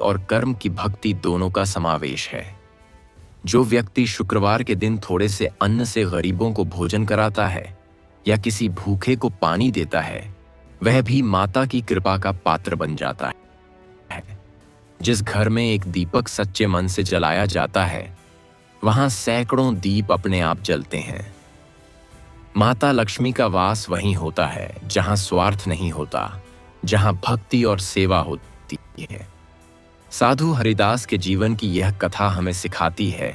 Speaker 1: और कर्म की भक्ति दोनों का समावेश है। जो व्यक्ति शुक्रवार के दिन थोड़े से अन्न से गरीबों को भोजन कराता है या किसी भूखे को पानी देता है, वह भी माता की कृपा का पात्र बन जाता है। जिस घर में एक दीपक सच्चे मन से जलाया जाता है, वहां सैकड़ों दीप अपने आप जलते हैं। माता लक्ष्मी का वास वहीं होता है जहां स्वार्थ नहीं होता, जहां भक्ति और सेवा होती है। साधु हरिदास के जीवन की यह कथा हमें सिखाती है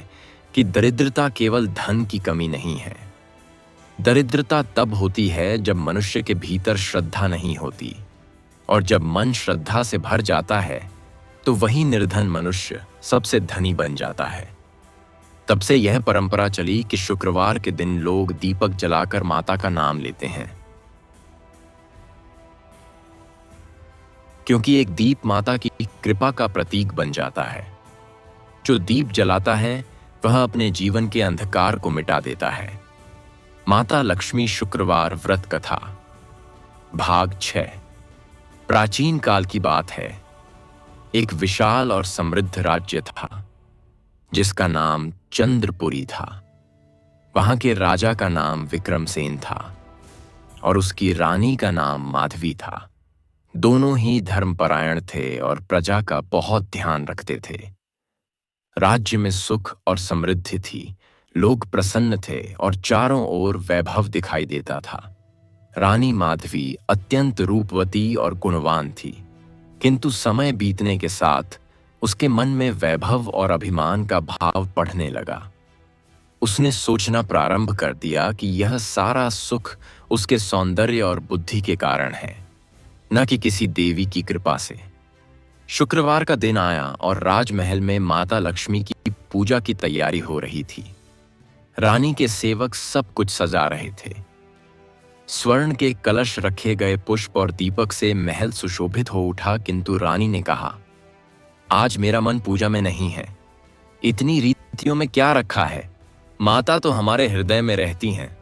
Speaker 1: कि दरिद्रता केवल धन की कमी नहीं है। दरिद्रता तब होती है जब मनुष्य के भीतर श्रद्धा नहीं होती, और जब मन श्रद्धा से भर जाता है तो वही निर्धन मनुष्य सबसे धनी बन जाता है। तब से यह परंपरा चली कि शुक्रवार के दिन लोग दीपक जलाकर माता का नाम लेते हैं, क्योंकि एक दीप माता की कृपा का प्रतीक बन जाता है। जो दीप जलाता है वह अपने जीवन के अंधकार को मिटा देता है। माता लक्ष्मी शुक्रवार व्रत कथा भाग 6। प्राचीन काल की बात है। एक विशाल और समृद्ध राज्य था जिसका नाम चंद्रपुरी था। वहां के राजा का नाम विक्रमसेन था और उसकी रानी का नाम माधवी था। दोनों ही धर्मपरायण थे और प्रजा का बहुत ध्यान रखते थे। राज्य में सुख और समृद्धि थी। लोग प्रसन्न थे और चारों ओर वैभव दिखाई देता था। रानी माधवी अत्यंत रूपवती और गुणवान थी, किंतु समय बीतने के साथ उसके मन में वैभव और अभिमान का भाव बढ़ने लगा। उसने सोचना प्रारंभ कर दिया कि यह सारा सुख उसके सौंदर्य और बुद्धि के कारण है, न कि किसी देवी की कृपा से। शुक्रवार का दिन आया और राजमहल में माता लक्ष्मी की पूजा की तैयारी हो रही थी। रानी के सेवक सब कुछ सजा रहे थे। स्वर्ण के कलश रखे गए पुष्प और दीपक से महल सुशोभित हो उठा, किंतु रानी ने कहा, आज मेरा मन पूजा में नहीं है। इतनी रीतियों में क्या रखा है? माता तो हमारे हृदय में रहती हैं।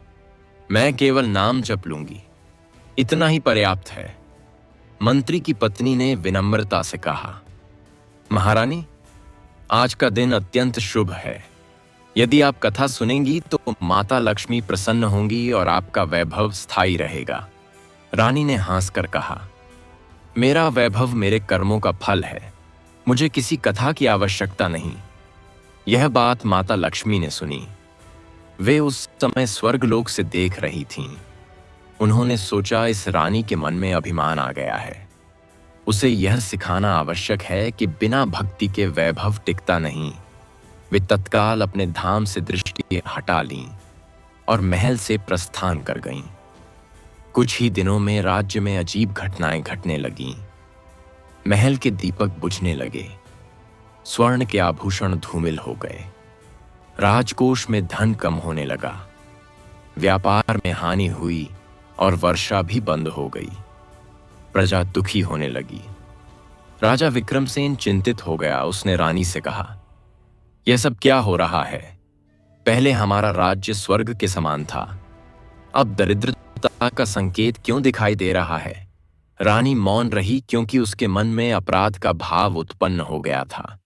Speaker 1: मैं केवल नाम जप लूंगी, इतना ही पर्याप्त है। मंत्री की पत्नी ने विनम्रता से कहा, महारानी, आज का दिन अत्यंत शुभ है। यदि आप कथा सुनेंगी तो माता लक्ष्मी प्रसन्न होंगी और आपका वैभव स्थायी रहेगा। रानी ने हंसकर कहा, मेरा वैभव मेरे कर्मों का फल है, मुझे किसी कथा की आवश्यकता नहीं। यह बात माता लक्ष्मी ने सुनी। वे उस समय स्वर्गलोक से देख रही थीं। उन्होंने सोचा, इस रानी के मन में अभिमान आ गया है। उसे यह सिखाना आवश्यक है कि बिना भक्ति के वैभव टिकता नहीं। वे तत्काल अपने धाम से दृष्टि हटा लीं और महल से प्रस्थान कर गईं। कुछ ही दिनों में राज्य में अजीब घटनाएं घटने लगीं। महल के दीपक बुझने लगे, स्वर्ण के आभूषण धूमिल हो गए, राजकोष में धन कम होने लगा, व्यापार में हानि हुई और वर्षा भी बंद हो गई। प्रजा दुखी होने लगी। राजा विक्रमसेन चिंतित हो गया। उसने रानी से कहा, यह सब क्या हो रहा है? पहले हमारा राज्य स्वर्ग के समान था, अब दरिद्रता का संकेत क्यों दिखाई दे रहा है? रानी मौन रही क्योंकि उसके मन में अपराध का भाव उत्पन्न हो गया था।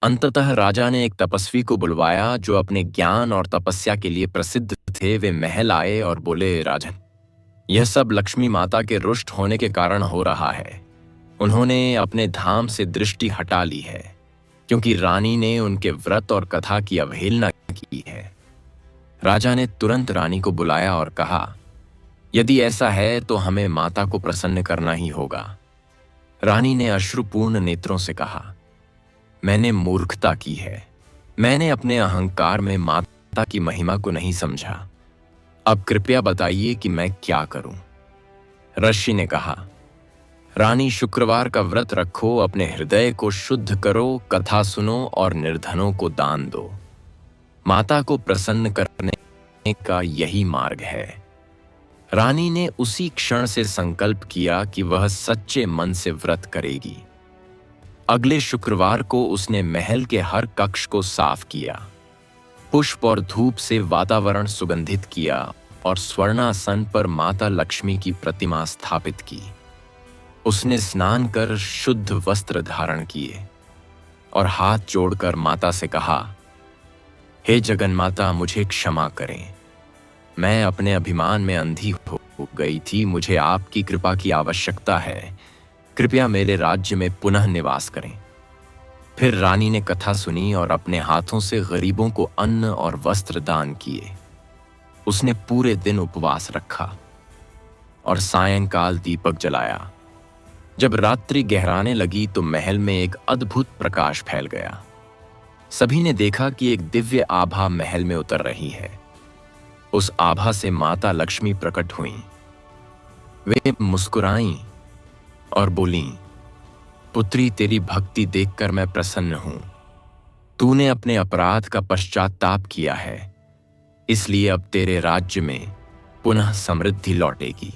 Speaker 1: अंततः राजा ने एक तपस्वी को बुलवाया जो अपने ज्ञान और तपस्या के लिए प्रसिद्ध थे। वे महल आए और बोले, राजन, यह सब लक्ष्मी माता के रुष्ट होने के कारण हो रहा है। उन्होंने अपने धाम से दृष्टि हटा ली है क्योंकि रानी ने उनके व्रत और कथा की अवहेलना की है। राजा ने तुरंत रानी को बुलाया और कहा, यदि ऐसा है तो हमें माता को प्रसन्न करना ही होगा। रानी ने अश्रुपूर्ण नेत्रों से कहा, मैंने मूर्खता की है। मैंने अपने अहंकार में माता की महिमा को नहीं समझा। अब कृपया बताइए कि मैं क्या करूं? ऋषि ने कहा, रानी, शुक्रवार का व्रत रखो, अपने हृदय को शुद्ध करो, कथा सुनो और निर्धनों को दान दो। माता को प्रसन्न करने का यही मार्ग है। रानी ने उसी क्षण से संकल्प किया कि वह सच्चे मन से व्रत करेगी। अगले शुक्रवार को उसने महल के हर कक्ष को साफ किया, पुष्प और धूप से वातावरण सुगंधित किया और स्वर्णासन पर माता लक्ष्मी की प्रतिमा स्थापित की। उसने स्नान कर शुद्ध वस्त्र धारण किए और हाथ जोड़कर माता से कहा, हे जगन्माता, मुझे क्षमा करें। मैं अपने अभिमान में अंधी हो गई थी। मुझे आपकी कृपा की आवश्यकता है। कृपया मेरे राज्य में पुनः निवास करें। फिर रानी ने कथा सुनी और अपने हाथों से गरीबों को अन्न और वस्त्र दान किए। उसने पूरे दिन उपवास रखा और सायंकाल दीपक जलाया। जब रात्रि गहराने लगी तो महल में एक अद्भुत प्रकाश फैल गया। सभी ने देखा कि एक दिव्य आभा महल में उतर रही है। उस आभा से माता लक्ष्मी प्रकट हुईं। वे मुस्कुराईं और बोलीं, पुत्री, तेरी भक्ति देखकर मैं प्रसन्न हूं। तूने अपने अपराध का पश्चाताप किया है, इसलिए अब तेरे राज्य में पुनः समृद्धि लौटेगी।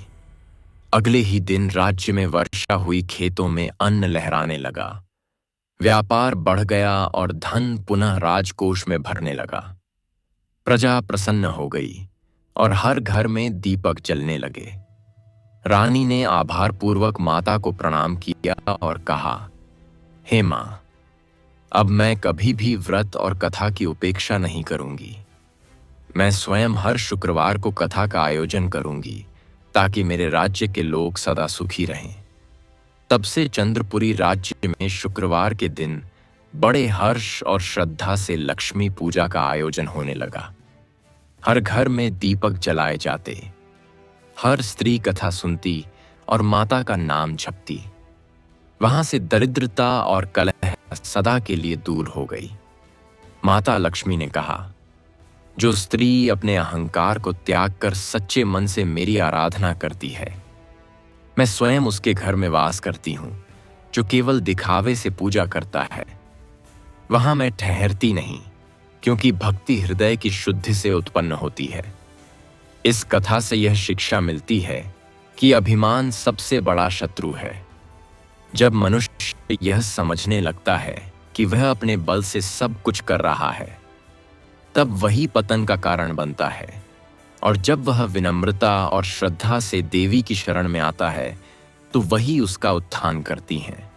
Speaker 1: अगले ही दिन राज्य में वर्षा हुई, खेतों में अन्न लहराने लगा, व्यापार बढ़ गया और धन पुनः राजकोष में भरने लगा। प्रजा प्रसन्न हो गई और हर घर में दीपक जलने लगे। रानी ने आभार पूर्वक माता को प्रणाम किया और कहा, हे मां, अब मैं कभी भी व्रत और कथा की उपेक्षा नहीं करूंगी। मैं स्वयं हर शुक्रवार को कथा का आयोजन करूंगी ताकि मेरे राज्य के लोग सदा सुखी रहें। तब से चंद्रपुरी राज्य में शुक्रवार के दिन बड़े हर्ष और श्रद्धा से लक्ष्मी पूजा का आयोजन होने लगा। हर घर में दीपक जलाए जाते, हर स्त्री कथा सुनती और माता का नाम जपती। वहां से दरिद्रता और कलह सदा के लिए दूर हो गई। माता लक्ष्मी ने कहा, जो स्त्री अपने अहंकार को त्याग कर सच्चे मन से मेरी आराधना करती है, मैं स्वयं उसके घर में वास करती हूं। जो केवल दिखावे से पूजा करता है, वहां मैं ठहरती नहीं, क्योंकि भक्ति हृदय की शुद्धि से उत्पन्न होती है। इस कथा से यह शिक्षा मिलती है कि अभिमान सबसे बड़ा शत्रु है। जब मनुष्य यह समझने लगता है कि वह अपने बल से सब कुछ कर रहा है, तब वही पतन का कारण बनता है। और जब वह विनम्रता और श्रद्धा से देवी की शरण में आता है, तो वही उसका उत्थान करती हैं।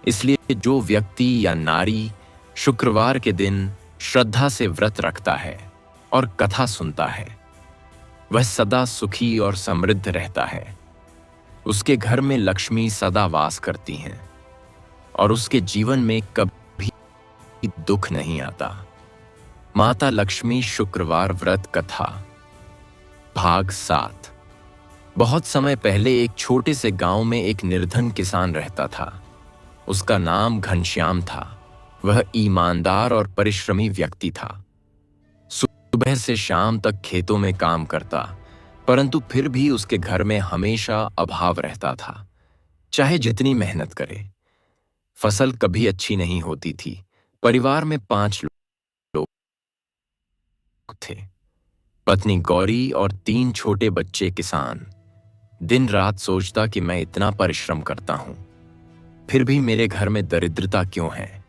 Speaker 1: इसलिए जो व्यक्ति या नारी शुक्रवार के दिन श्रद्धा से व्रत रखता है और कथा सुनता है, वह सदा सुखी और समृद्ध रहता है। उसके घर में लक्ष्मी सदा वास करती हैं और उसके जीवन में कभी दुख नहीं आता। माता लक्ष्मी शुक्रवार व्रत कथा भाग 7। बहुत समय पहले एक छोटे से गांव में एक निर्धन किसान रहता था। उसका नाम घनश्याम था। वह ईमानदार और परिश्रमी व्यक्ति था। सुबह से शाम तक खेतों में काम करता, परंतु फिर भी उसके घर में हमेशा अभाव रहता था। चाहे जितनी मेहनत करे, फसल कभी अच्छी नहीं होती थी। परिवार में 5 लोग थे, पत्नी गौरी और 3 छोटे बच्चे। किसान दिन रात सोचता कि मैं इतना परिश्रम करता हूं, फिर भी मेरे घर में दरिद्रता क्यों है?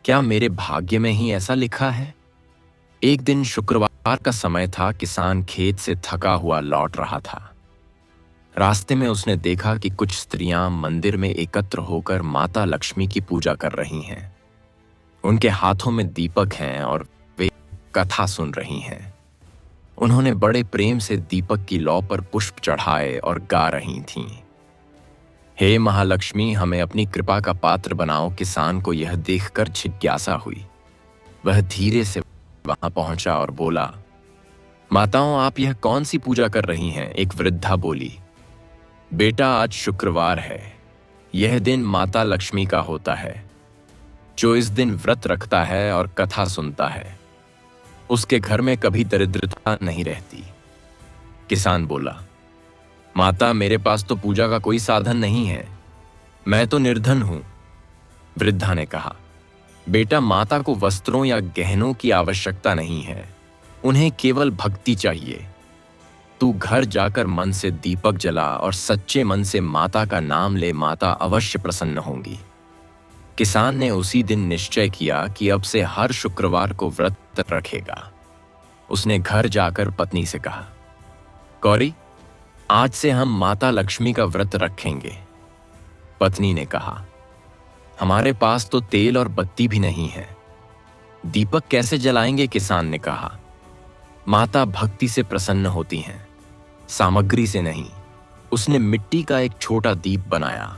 Speaker 1: क्या मेरे भाग्य में ही ऐसा लिखा है? एक दिन शुक्रवार का समय था। किसान खेत से थका हुआ लौट रहा था। रास्ते में उसने देखा कि कुछ स्त्रियां मंदिर में एकत्र होकर माता लक्ष्मी की पूजा कर रही हैं। उनके हाथों में दीपक हैं और वे कथा सुन रही हैं। उन्होंने बड़े प्रेम से दीपक की लौ पर पुष्प चढ़ाए और गा रही थीं। हे महालक्ष्मी, हमें अपनी कृपा का पात्र बनाओ। किसान को यह देखकर जिज्ञासा हुई। वह धीरे से वहां पहुंचा और बोला, माताओं, आप यह कौन सी पूजा कर रही हैं? एक वृद्धा बोली, बेटा, आज शुक्रवार है। यह दिन माता लक्ष्मी का होता है। जो इस दिन व्रत रखता है और कथा सुनता है, उसके घर में कभी दरिद्रता नहीं रहती। किसान बोला, माता, मेरे पास तो पूजा का कोई साधन नहीं है। मैं तो निर्धन हूं। वृद्धा ने कहा, बेटा, माता को वस्त्रों या गहनों की आवश्यकता नहीं है। उन्हें केवल भक्ति चाहिए। तू घर जाकर मन से दीपक जला और सच्चे मन से माता का नाम ले। माता अवश्य प्रसन्न होंगी। किसान ने उसी दिन निश्चय किया कि अब से हर शुक्रवार को व्रत रखेगा। उसने घर जाकर पत्नी से कहा, गौरी, आज से हम माता लक्ष्मी का व्रत रखेंगे। पत्नी ने कहा, हमारे पास तो तेल और बत्ती भी नहीं है। दीपक कैसे जलाएंगे? किसान ने कहा, माता भक्ति से प्रसन्न होती हैं, सामग्री से नहीं। उसने मिट्टी का एक छोटा दीप बनाया,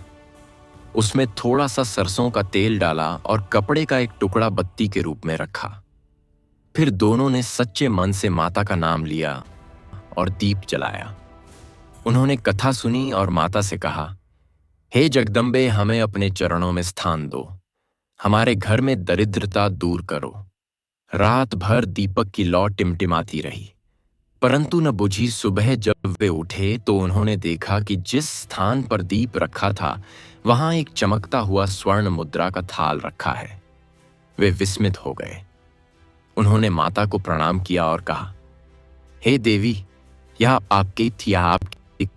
Speaker 1: उसमें थोड़ा सा सरसों का तेल डाला और कपड़े का एक टुकड़ा बत्ती के रूप में रखा। फिर दोनों ने सच्चे मन से माता का नाम लिया और दीप जलाया। उन्होंने कथा सुनी और माता से कहा, हे जगदम्बे, हमें अपने चरणों में स्थान दो। हमारे घर में दरिद्रता दूर करो। रात भर दीपक की लौ टिमटिमाती रही, परंतु न बुझी। सुबह जब वे उठे तो उन्होंने देखा कि जिस स्थान पर दीप रखा था, वहां एक चमकता हुआ स्वर्ण मुद्रा का थाल रखा है। वे विस्मित हो गए। उन्होंने माता को प्रणाम किया और कहा, हे देवी, यह आपकी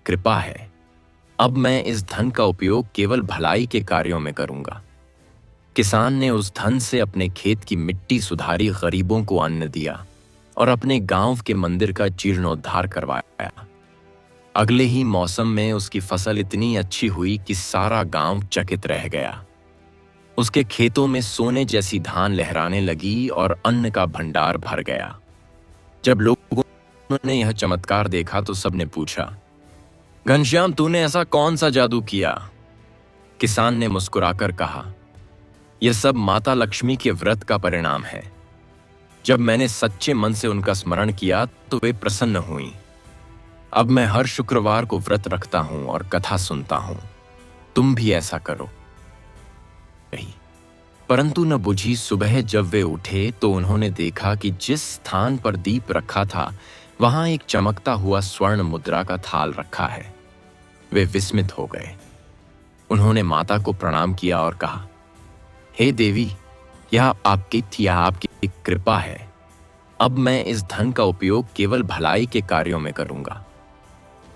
Speaker 1: कृपा है। अब मैं इस धन का उपयोग केवल भलाई के कार्यों में करूंगा। किसान ने उस धन से अपने खेत की मिट्टी सुधारी, गरीबों को अन्न दिया और अपने गांव के मंदिर का जीर्णोद्धार करवाया। अगले ही मौसम में उसकी फसल इतनी अच्छी हुई कि सारा गांव चकित रह गया। उसके खेतों में सोने जैसी धान लहराने लगी और अन्न का भंडार भर गया। जब लोगों ने यह चमत्कार देखा तो सबने पूछा, घनश्याम, तूने ऐसा कौन सा जादू किया? किसान ने मुस्कुराकर कहा, यह सब माता लक्ष्मी के व्रत का परिणाम है। जब मैंने सच्चे मन से उनका स्मरण किया तो वे प्रसन्न हुईं। अब मैं हर शुक्रवार को व्रत रखता हूं और कथा सुनता हूं। तुम भी ऐसा करो। परंतु न बुझी। सुबह जब वे उठे तो उन्होंने देखा कि जिस स्थान पर दीप रखा था, वहां एक चमकता हुआ स्वर्ण मुद्रा का थाल रखा है। वे विस्मित हो गए। उन्होंने माता को प्रणाम किया और कहा, हे देवी, यह आपकी कृपा है। अब मैं इस धन का उपयोग केवल भलाई के कार्यों में करूंगा।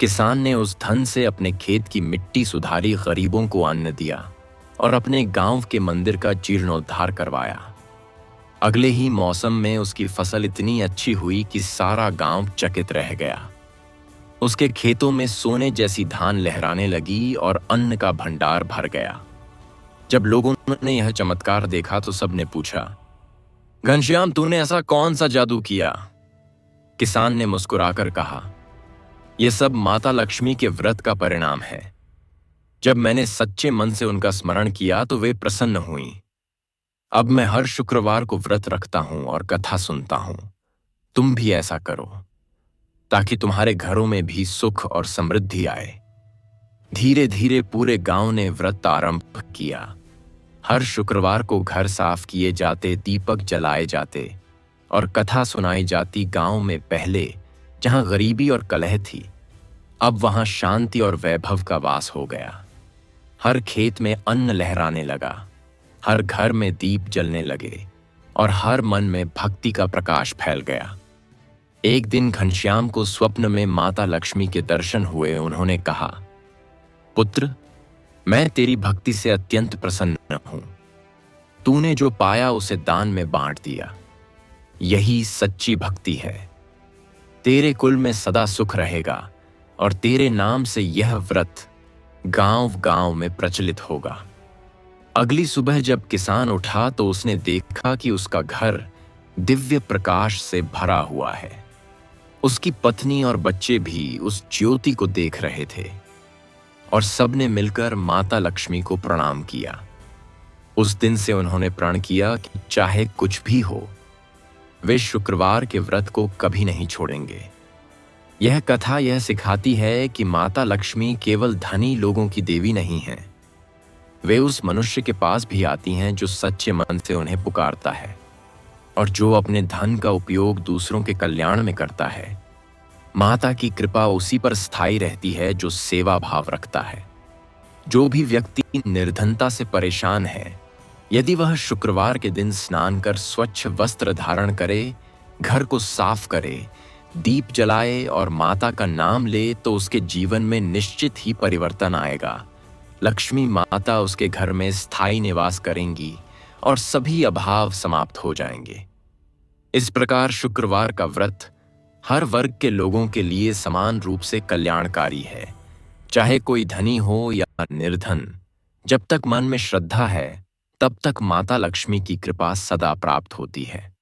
Speaker 1: किसान ने उस धन से अपने खेत की मिट्टी सुधारी, गरीबों को अन्न दिया और अपने गांव के मंदिर का जीर्णोद्धार करवाया। अगले ही मौसम में उसकी फसल इतनी अच्छी हुई कि सारा गांव चकित रह गया। उसके खेतों में सोने जैसी धान लहराने लगी और अन्न का भंडार भर गया। जब लोगों ने यह चमत्कार देखा तो सबने पूछा, घनश्याम, तूने ऐसा कौन सा जादू किया? किसान ने मुस्कुराकर कहा, यह सब माता लक्ष्मी के व्रत का परिणाम है। जब मैंने सच्चे मन से उनका स्मरण किया तो वे प्रसन्न हुईं। अब मैं हर शुक्रवार को व्रत रखता हूं और कथा सुनता हूं। तुम भी ऐसा करो ताकि तुम्हारे घरों में भी सुख और समृद्धि आए। धीरे धीरे पूरे गांव ने व्रत आरंभ किया। हर शुक्रवार को घर साफ किए जाते, दीपक जलाए जाते और कथा सुनाई जाती। गांव में पहले जहां गरीबी और कलह थी, अब वहां शांति और वैभव का वास हो गया। हर खेत में अन्न लहराने लगा, हर घर में दीप जलने लगे और हर मन में भक्ति का प्रकाश फैल गया। एक दिन घनश्याम को स्वप्न में माता लक्ष्मी के दर्शन हुए। उन्होंने कहा, पुत्र, मैं तेरी भक्ति से अत्यंत प्रसन्न हूं। तूने जो पाया उसे दान में बांट दिया। यही सच्ची भक्ति है। तेरे कुल में सदा सुख रहेगा और तेरे नाम से यह व्रत गांव गांव में प्रचलित होगा। अगली सुबह जब किसान उठा तो उसने देखा कि उसका घर दिव्य प्रकाश से भरा हुआ है। उसकी पत्नी और बच्चे भी उस ज्योति को देख रहे थे और सबने मिलकर माता लक्ष्मी को प्रणाम किया। उस दिन से उन्होंने प्रण किया कि चाहे कुछ भी हो, वे शुक्रवार के व्रत को कभी नहीं छोड़ेंगे। यह कथा यह सिखाती है कि माता लक्ष्मी केवल धनी लोगों की देवी नहीं है। वे उस मनुष्य के पास भी आती हैं जो सच्चे मन से उन्हें पुकारता है और जो अपने धन का उपयोग दूसरों के कल्याण में करता है। माता की कृपा उसी पर स्थायी रहती है जो सेवा भाव रखता है। जो भी व्यक्ति निर्धनता से परेशान है, यदि वह शुक्रवार के दिन स्नान कर स्वच्छ वस्त्र धारण करे, घर को साफ करे, दीप जलाए और माता का नाम ले, तो उसके जीवन में निश्चित ही परिवर्तन आएगा। लक्ष्मी माता उसके घर में स्थायी निवास करेंगी और सभी अभाव समाप्त हो जाएंगे। इस प्रकार शुक्रवार का व्रत हर वर्ग के लोगों के लिए समान रूप से कल्याणकारी है, चाहे कोई धनी हो या निर्धन। जब तक मन में श्रद्धा है, तब तक माता लक्ष्मी की कृपा सदा प्राप्त होती है।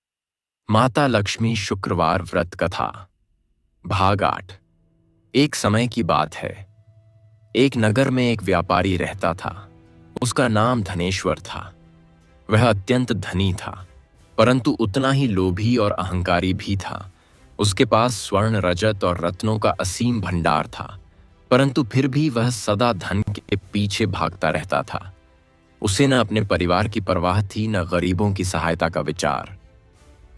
Speaker 1: माता लक्ष्मी शुक्रवार व्रत कथा भाग 8। एक समय की बात है। एक नगर में एक व्यापारी रहता था। उसका नाम धनेश्वर था। वह अत्यंत धनी था, परंतु उतना ही लोभी और अहंकारी भी था। उसके पास स्वर्ण, रजत और रत्नों का असीम भंडार था, परंतु फिर भी वह सदा धन के पीछे भागता रहता था। उसे न अपने परिवार की परवाह थी, न गरीबों की सहायता का विचार।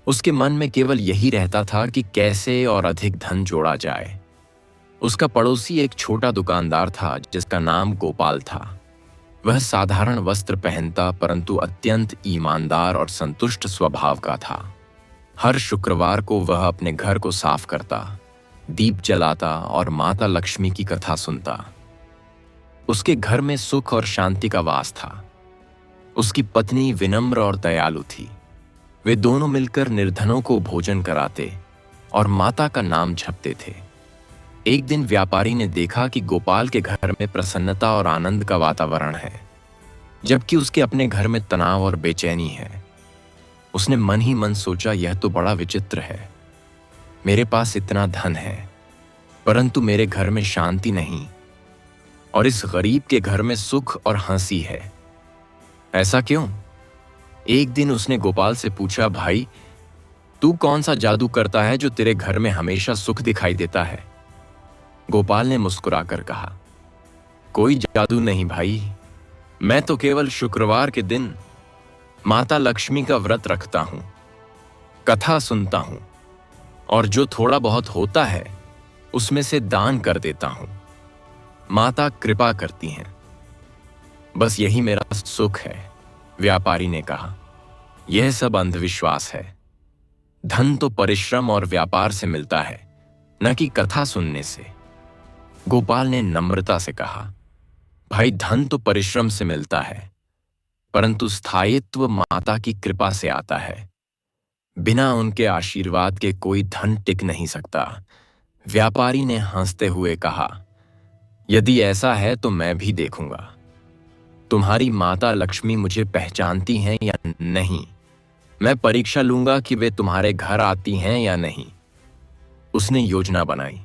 Speaker 1: उसके मन में केवल यही रहता था कि कैसे और अधिक धन जोड़ा जाए। उसका पड़ोसी एक छोटा दुकानदार था जिसका नाम गोपाल था। वह साधारण वस्त्र पहनता, परंतु अत्यंत ईमानदार और संतुष्ट स्वभाव का था। हर शुक्रवार को वह अपने घर को साफ करता, दीप जलाता और माता लक्ष्मी की कथा सुनता। उसके घर में सुख और शांति का वास था। उसकी पत्नी विनम्र और दयालु थी। वे दोनों मिलकर निर्धनों को भोजन कराते और माता का नाम जपते थे। एक दिन व्यापारी ने देखा कि गोपाल के घर में प्रसन्नता और आनंद का वातावरण है, जबकि उसके अपने घर में तनाव और बेचैनी है। उसने मन ही मन सोचा, यह तो बड़ा विचित्र है। मेरे पास इतना धन है, परंतु मेरे घर में शांति नहीं, और इस गरीब के घर में सुख और हंसी है। ऐसा क्यों? एक दिन उसने गोपाल से पूछा, भाई, तू कौन सा जादू करता है जो तेरे घर में हमेशा सुख दिखाई देता है? गोपाल ने मुस्कुराकर कहा, कोई जादू नहीं भाई, मैं तो केवल शुक्रवार के दिन माता लक्ष्मी का व्रत रखता हूं, कथा सुनता हूं और जो थोड़ा बहुत होता है उसमें से दान कर देता हूं। माता कृपा करती हैं, बस यही मेरा सुख है। व्यापारी ने कहा, यह सब अंधविश्वास है। धन तो परिश्रम और व्यापार से मिलता है, न कि कथा सुनने से। गोपाल ने नम्रता से कहा, भाई, धन तो परिश्रम से मिलता है, परंतु स्थायित्व माता की कृपा से आता है। बिना उनके आशीर्वाद के कोई धन टिक नहीं सकता। व्यापारी ने हंसते हुए कहा, यदि ऐसा है तो मैं भी देखूंगा तुम्हारी माता लक्ष्मी मुझे पहचानती हैं या नहीं। मैं परीक्षा लूंगा कि वे तुम्हारे घर आती हैं या नहीं। उसने योजना बनाई।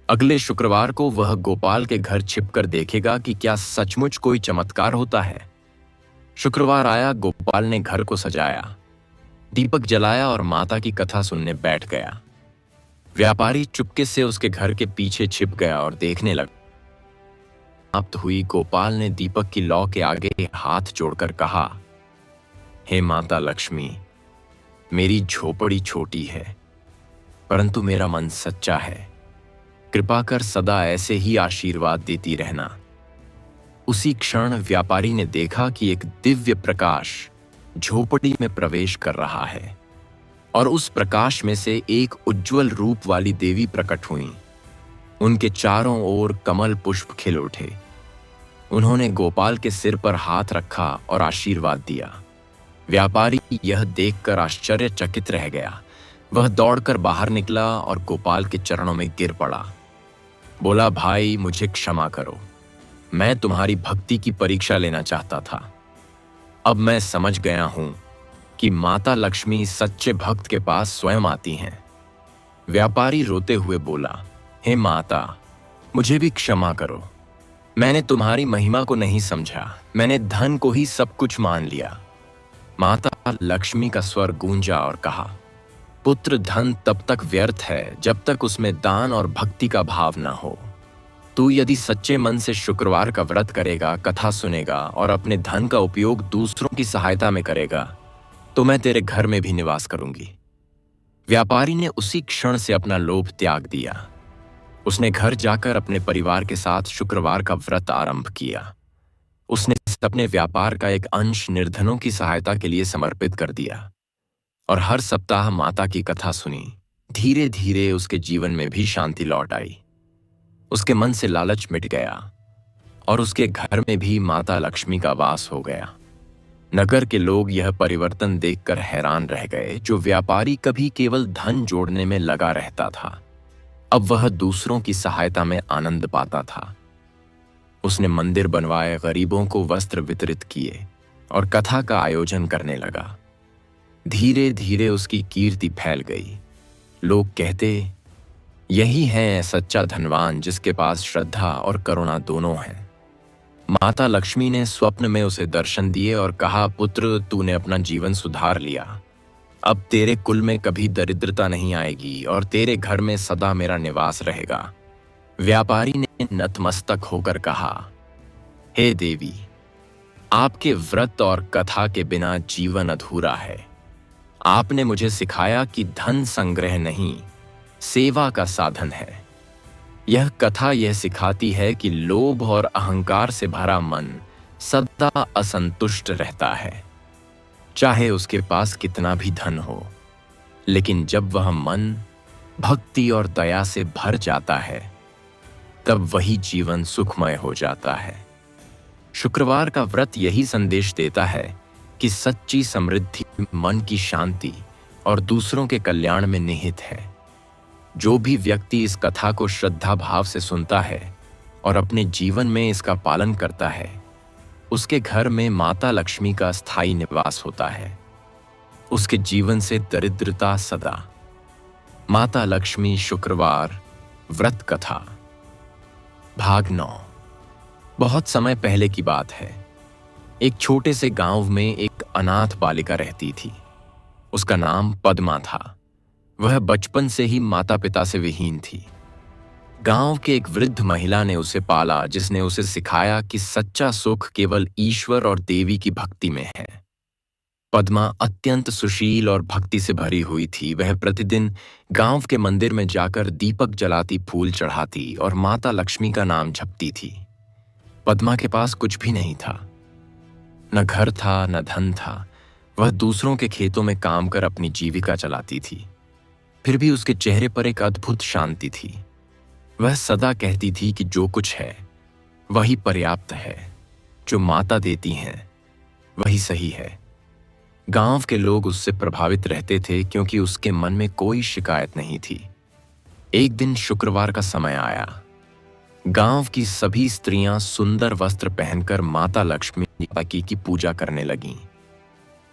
Speaker 1: अगले शुक्रवार को वह गोपाल के घर छिपकर देखेगा कि क्या सचमुच कोई चमत्कार होता है। शुक्रवार आया। गोपाल ने घर को सजाया, दीपक जलाया और माता की कथा सुनने बैठ गया। व्यापारी चुपके से उसके घर के पीछे छिप गया और देखने लगा। समाप्त हुई। गोपाल ने दीपक की लौ के आगे हाथ जोड़कर कहा, हे माता लक्ष्मी, मेरी झोपड़ी छोटी है परंतु मेरा मन सच्चा है। कृपा कर सदा ऐसे ही आशीर्वाद देती रहना। उसी क्षण व्यापारी ने देखा कि एक दिव्य प्रकाश झोपड़ी में प्रवेश कर रहा है और उस प्रकाश में से एक उज्जवल रूप वाली देवी प्रकट हुई। उनके चारों ओर कमल पुष्प खिल उठे। उन्होंने गोपाल के सिर पर हाथ रखा और आशीर्वाद दिया। व्यापारी यह देखकर आश्चर्यचकित रह गया। वह दौड़कर बाहर निकला और गोपाल के चरणों में गिर पड़ा। बोला, भाई मुझे क्षमा करो, मैं तुम्हारी भक्ति की परीक्षा लेना चाहता था। अब मैं समझ गया हूं कि माता लक्ष्मी सच्चे भक्त के पास स्वयं आती हैं। व्यापारी रोते हुए बोला, हे माता, मुझे भी क्षमा करो। मैंने तुम्हारी महिमा को नहीं समझा, मैंने धन को ही सब कुछ मान लिया। माता लक्ष्मी का स्वर गूंजा और कहा, पुत्र, धन तब तक व्यर्थ है जब तक उसमें दान और भक्ति का भाव न हो। तू यदि सच्चे मन से शुक्रवार का व्रत करेगा, कथा सुनेगा और अपने धन का उपयोग दूसरों की सहायता में करेगा तो मैं तेरे घर में भी निवास करूंगी। व्यापारी ने उसी क्षण से अपना लोभ त्याग दिया। उसने घर जाकर अपने परिवार के साथ शुक्रवार का व्रत आरंभ किया। उसने अपने व्यापार का एक अंश निर्धनों की सहायता के लिए समर्पित कर दिया और हर सप्ताह माता की कथा सुनी। धीरे धीरे उसके जीवन में भी शांति लौट आई। उसके मन से लालच मिट गया और उसके घर में भी माता लक्ष्मी का वास हो गया। नगर के लोग यह परिवर्तन देखकर हैरान रह गए। जो व्यापारी कभी केवल धन जोड़ने में लगा रहता था, अब वह दूसरों की सहायता में आनंद पाता था। उसने मंदिर बनवाए, गरीबों को वस्त्र वितरित किए और कथा का आयोजन करने लगा। धीरे धीरे उसकी कीर्ति फैल गई। लोग कहते, यही है सच्चा धनवान जिसके पास श्रद्धा और करुणा दोनों हैं। माता लक्ष्मी ने स्वप्न में उसे दर्शन दिए और कहा, पुत्र, तूने अपना जीवन सुधार लिया। अब तेरे कुल में कभी दरिद्रता नहीं आएगी और तेरे घर में सदा मेरा निवास रहेगा। व्यापारी ने नतमस्तक होकर कहा, हे देवी, आपके व्रत और कथा के बिना जीवन अधूरा है। आपने मुझे सिखाया कि धन संग्रह नहीं, सेवा का साधन है। यह कथा यह सिखाती है कि लोभ और अहंकार से भरा मन सदा असंतुष्ट रहता है, चाहे उसके पास कितना भी धन हो। लेकिन जब वह मन भक्ति और दया से भर जाता है, तब वही जीवन सुखमय हो जाता है। शुक्रवार का व्रत यही संदेश देता है कि सच्ची समृद्धि मन की शांति और दूसरों के कल्याण में निहित है। जो भी व्यक्ति इस कथा को श्रद्धा भाव से सुनता है और अपने जीवन में इसका पालन करता है, उसके घर में माता लक्ष्मी का स्थायी निवास होता है। उसके जीवन से दरिद्रता सदा। माता लक्ष्मी शुक्रवार व्रत कथा भाग 9। बहुत समय पहले की बात है। एक छोटे से गांव में एक अनाथ बालिका रहती थी। उसका नाम पद्मा था। वह बचपन से ही माता पिता से विहीन थी। गांव के एक वृद्ध महिला ने उसे पाला, जिसने उसे सिखाया कि सच्चा सुख केवल ईश्वर और देवी की भक्ति में है। पद्मा अत्यंत सुशील और भक्ति से भरी हुई थी। वह प्रतिदिन गांव के मंदिर में जाकर दीपक जलाती, फूल चढ़ाती और माता लक्ष्मी का नाम जपती थी। पद्मा के पास कुछ भी नहीं था, न घर था न धन था। वह दूसरों के खेतों में काम कर अपनी जीविका चलाती थी। फिर भी उसके चेहरे पर एक अद्भुत शांति थी। वह सदा कहती थी कि जो कुछ है वही पर्याप्त है, जो माता देती हैं वही सही है। गांव के लोग उससे प्रभावित रहते थे क्योंकि उसके मन में कोई शिकायत नहीं थी। एक दिन शुक्रवार का समय आया। गांव की सभी स्त्रियां सुंदर वस्त्र पहनकर माता लक्ष्मी की पूजा करने लगीं।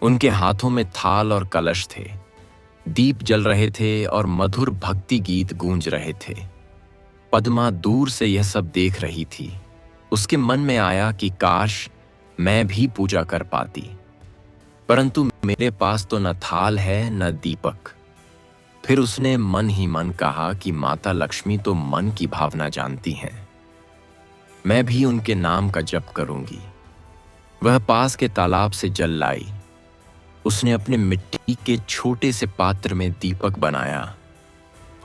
Speaker 1: उनके हाथों में थाल और कलश थे। दीप जल रहे थे और मधुर भक्ति गीत गूंज रहे थे। पद्मा दूर से यह सब देख रही थी। उसके मन में आया कि काश मैं भी पूजा कर पाती, परंतु मेरे पास तो न थाल है न दीपक। फिर उसने मन ही मन कहा कि माता लक्ष्मी तो मन की भावना जानती हैं। मैं भी उनके नाम का जप करूंगी। वह पास के तालाब से जल लाई। उसने अपने मिट्टी के छोटे से पात्र में दीपक बनाया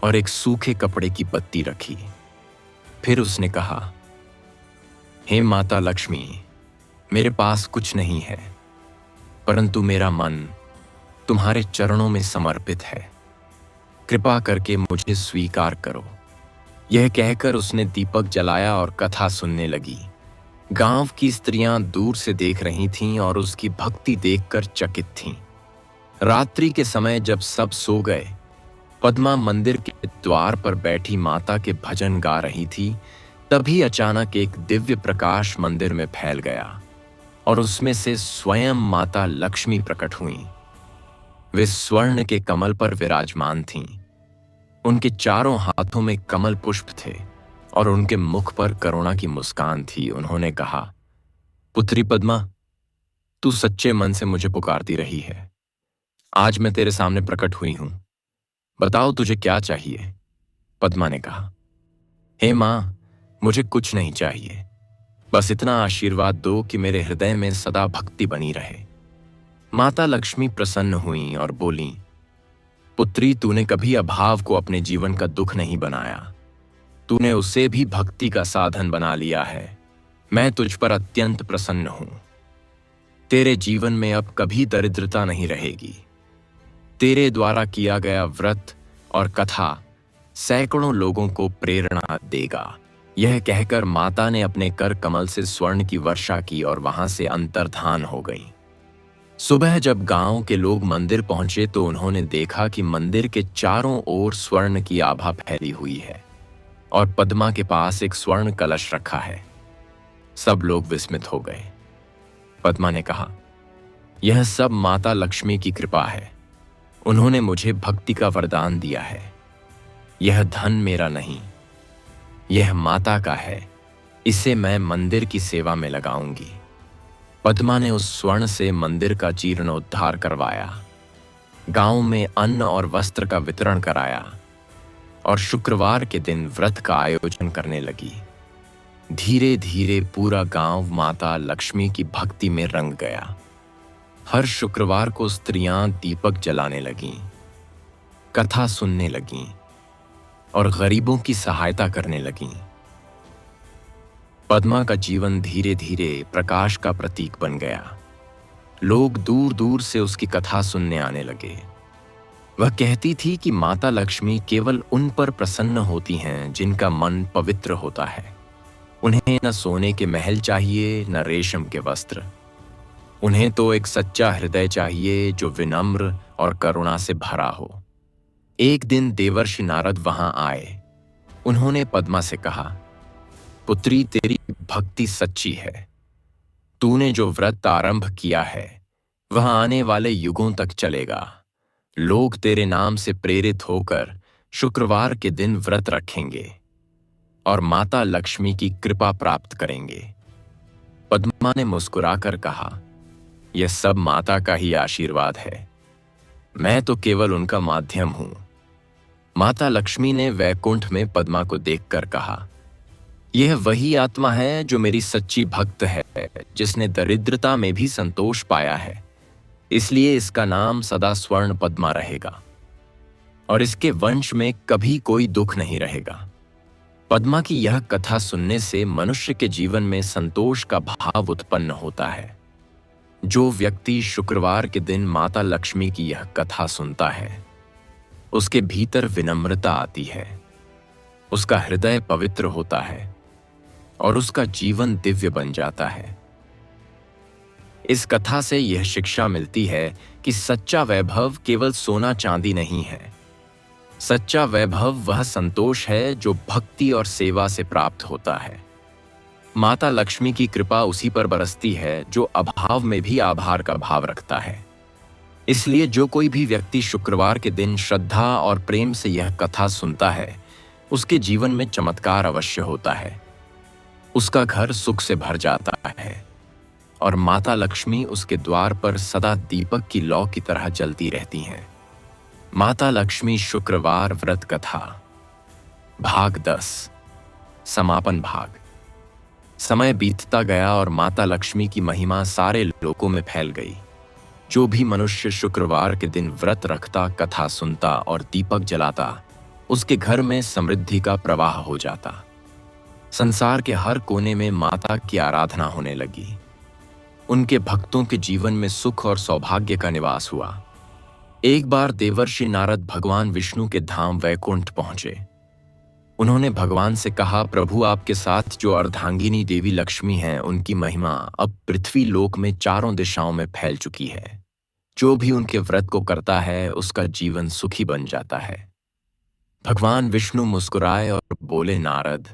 Speaker 1: और एक सूखे कपड़े की बत्ती रखी। फिर उसने कहा, हे माता लक्ष्मी, मेरे पास कुछ नहीं है, परंतु मेरा मन तुम्हारे चरणों में समर्पित है। कृपा करके मुझे स्वीकार करो। यह कहकर उसने दीपक जलाया और कथा सुनने लगी। गांव की स्त्रियां दूर से देख रही थीं और उसकी भक्ति देखकर चकित थीं। रात्रि के समय जब सब सो गए, पद्मा मंदिर के द्वार पर बैठी माता के भजन गा रही थी। तभी अचानक एक दिव्य प्रकाश मंदिर में फैल गया और उसमें से स्वयं माता लक्ष्मी प्रकट हुईं। वे स्वर्ण के कमल पर विराजमान थीं। उनके चारों हाथों में कमल पुष्प थे और उनके मुख पर करुणा की मुस्कान थी। उन्होंने कहा, पुत्री पद्मा, तू सच्चे मन से मुझे पुकारती रही है। आज मैं तेरे सामने प्रकट हुई हूं। बताओ तुझे क्या चाहिए। पद्मा ने कहा, हे मां, मुझे कुछ नहीं चाहिए। बस इतना आशीर्वाद दो कि मेरे हृदय में सदा भक्ति बनी रहे। माता लक्ष्मी प्रसन्न हुई और बोली, पुत्री, तूने कभी अभाव को अपने जीवन का दुख नहीं बनाया। तूने उसे भी भक्ति का साधन बना लिया है। मैं तुझ पर अत्यंत प्रसन्न हूं। तेरे जीवन में अब कभी दरिद्रता नहीं रहेगी। तेरे द्वारा किया गया व्रत और कथा सैकड़ों लोगों को प्रेरणा देगा। यह कहकर माता ने अपने कर कमल से स्वर्ण की वर्षा की और वहां से अंतर्धान हो गई। सुबह जब गांव के लोग मंदिर पहुंचे तो उन्होंने देखा कि मंदिर के चारों ओर स्वर्ण की आभा फैली हुई है और पद्मा के पास एक स्वर्ण कलश रखा है। सब लोग विस्मित हो गए। पद्मा ने कहा, यह सब माता लक्ष्मी की कृपा है। उन्होंने मुझे भक्ति का वरदान दिया है। यह धन मेरा नहीं, यह माता का है। इसे मैं मंदिर की सेवा में लगाऊंगी। पद्मा ने उस स्वर्ण से मंदिर का जीर्णोद्धार करवाया, गांव में अन्न और वस्त्र का वितरण कराया और शुक्रवार के दिन व्रत का आयोजन करने लगी। धीरे धीरे पूरा गांव माता लक्ष्मी की भक्ति में रंग गया। हर शुक्रवार को स्त्रियां दीपक जलाने लगीं, कथा सुनने लगीं और गरीबों की सहायता करने लगीं। पद्मा का जीवन धीरे धीरे प्रकाश का प्रतीक बन गया। लोग दूर दूर से उसकी कथा सुनने आने लगे। वह कहती थी कि माता लक्ष्मी केवल उन पर प्रसन्न होती हैं जिनका मन पवित्र होता है। उन्हें न सोने के महल चाहिए, न रेशम के वस्त्र। उन्हें तो एक सच्चा हृदय चाहिए जो विनम्र और करुणा से भरा हो। एक दिन देवर्षि नारद वहां आए। उन्होंने पद्मा से कहा, पुत्री, तेरी भक्ति सच्ची है। तूने जो व्रत आरंभ किया है वह आने वाले युगों तक चलेगा। लोग तेरे नाम से प्रेरित होकर शुक्रवार के दिन व्रत रखेंगे और माता लक्ष्मी की कृपा प्राप्त करेंगे। पद्मा ने मुस्कुराकर कहा, यह सब माता का ही आशीर्वाद है। मैं तो केवल उनका माध्यम हूं। माता लक्ष्मी ने वैकुंठ में पद्मा को देखकर कहा, यह वही आत्मा है जो मेरी सच्ची भक्त है, जिसने दरिद्रता में भी संतोष पाया है। इसलिए इसका नाम सदा स्वर्ण पद्मा रहेगा और इसके वंश में कभी कोई दुख नहीं रहेगा। पद्मा की यह कथा सुनने से मनुष्य के जीवन में संतोष का भाव उत्पन्न होता है। जो व्यक्ति शुक्रवार के दिन माता लक्ष्मी की यह कथा सुनता है, उसके भीतर विनम्रता आती है, उसका हृदय पवित्र होता है और उसका जीवन दिव्य बन जाता है। इस कथा से यह शिक्षा मिलती है कि सच्चा वैभव केवल सोना चांदी नहीं है। सच्चा वैभव वह संतोष है जो भक्ति और सेवा से प्राप्त होता है। माता लक्ष्मी की कृपा उसी पर बरसती है जो अभाव में भी आभार का भाव रखता है। इसलिए जो कोई भी व्यक्ति शुक्रवार के दिन श्रद्धा और प्रेम से यह कथा सुनता है, उसके जीवन में चमत्कार अवश्य होता है। उसका घर सुख से भर जाता है और माता लक्ष्मी उसके द्वार पर सदा दीपक की लौ की तरह जलती रहती हैं। माता लक्ष्मी शुक्रवार व्रत कथा भाग 10 समापन भाग। समय बीतता गया और माता लक्ष्मी की महिमा सारे लोकों में फैल गई। जो भी मनुष्य शुक्रवार के दिन व्रत रखता, कथा सुनता और दीपक जलाता, उसके घर में समृद्धि का प्रवाह हो जाता। संसार के हर कोने में माता की आराधना होने लगी। उनके भक्तों के जीवन में सुख और सौभाग्य का निवास हुआ। एक बार देवर्षि नारद भगवान विष्णु के धाम वैकुंठ पहुंचे। उन्होंने भगवान से कहा, प्रभु, आपके साथ जो अर्धांगिनी देवी लक्ष्मी हैं, उनकी महिमा अब पृथ्वी लोक में चारों दिशाओं में फैल चुकी है। जो भी उनके व्रत को करता है, उसका जीवन सुखी बन जाता है। भगवान विष्णु मुस्कुराए और बोले, नारद,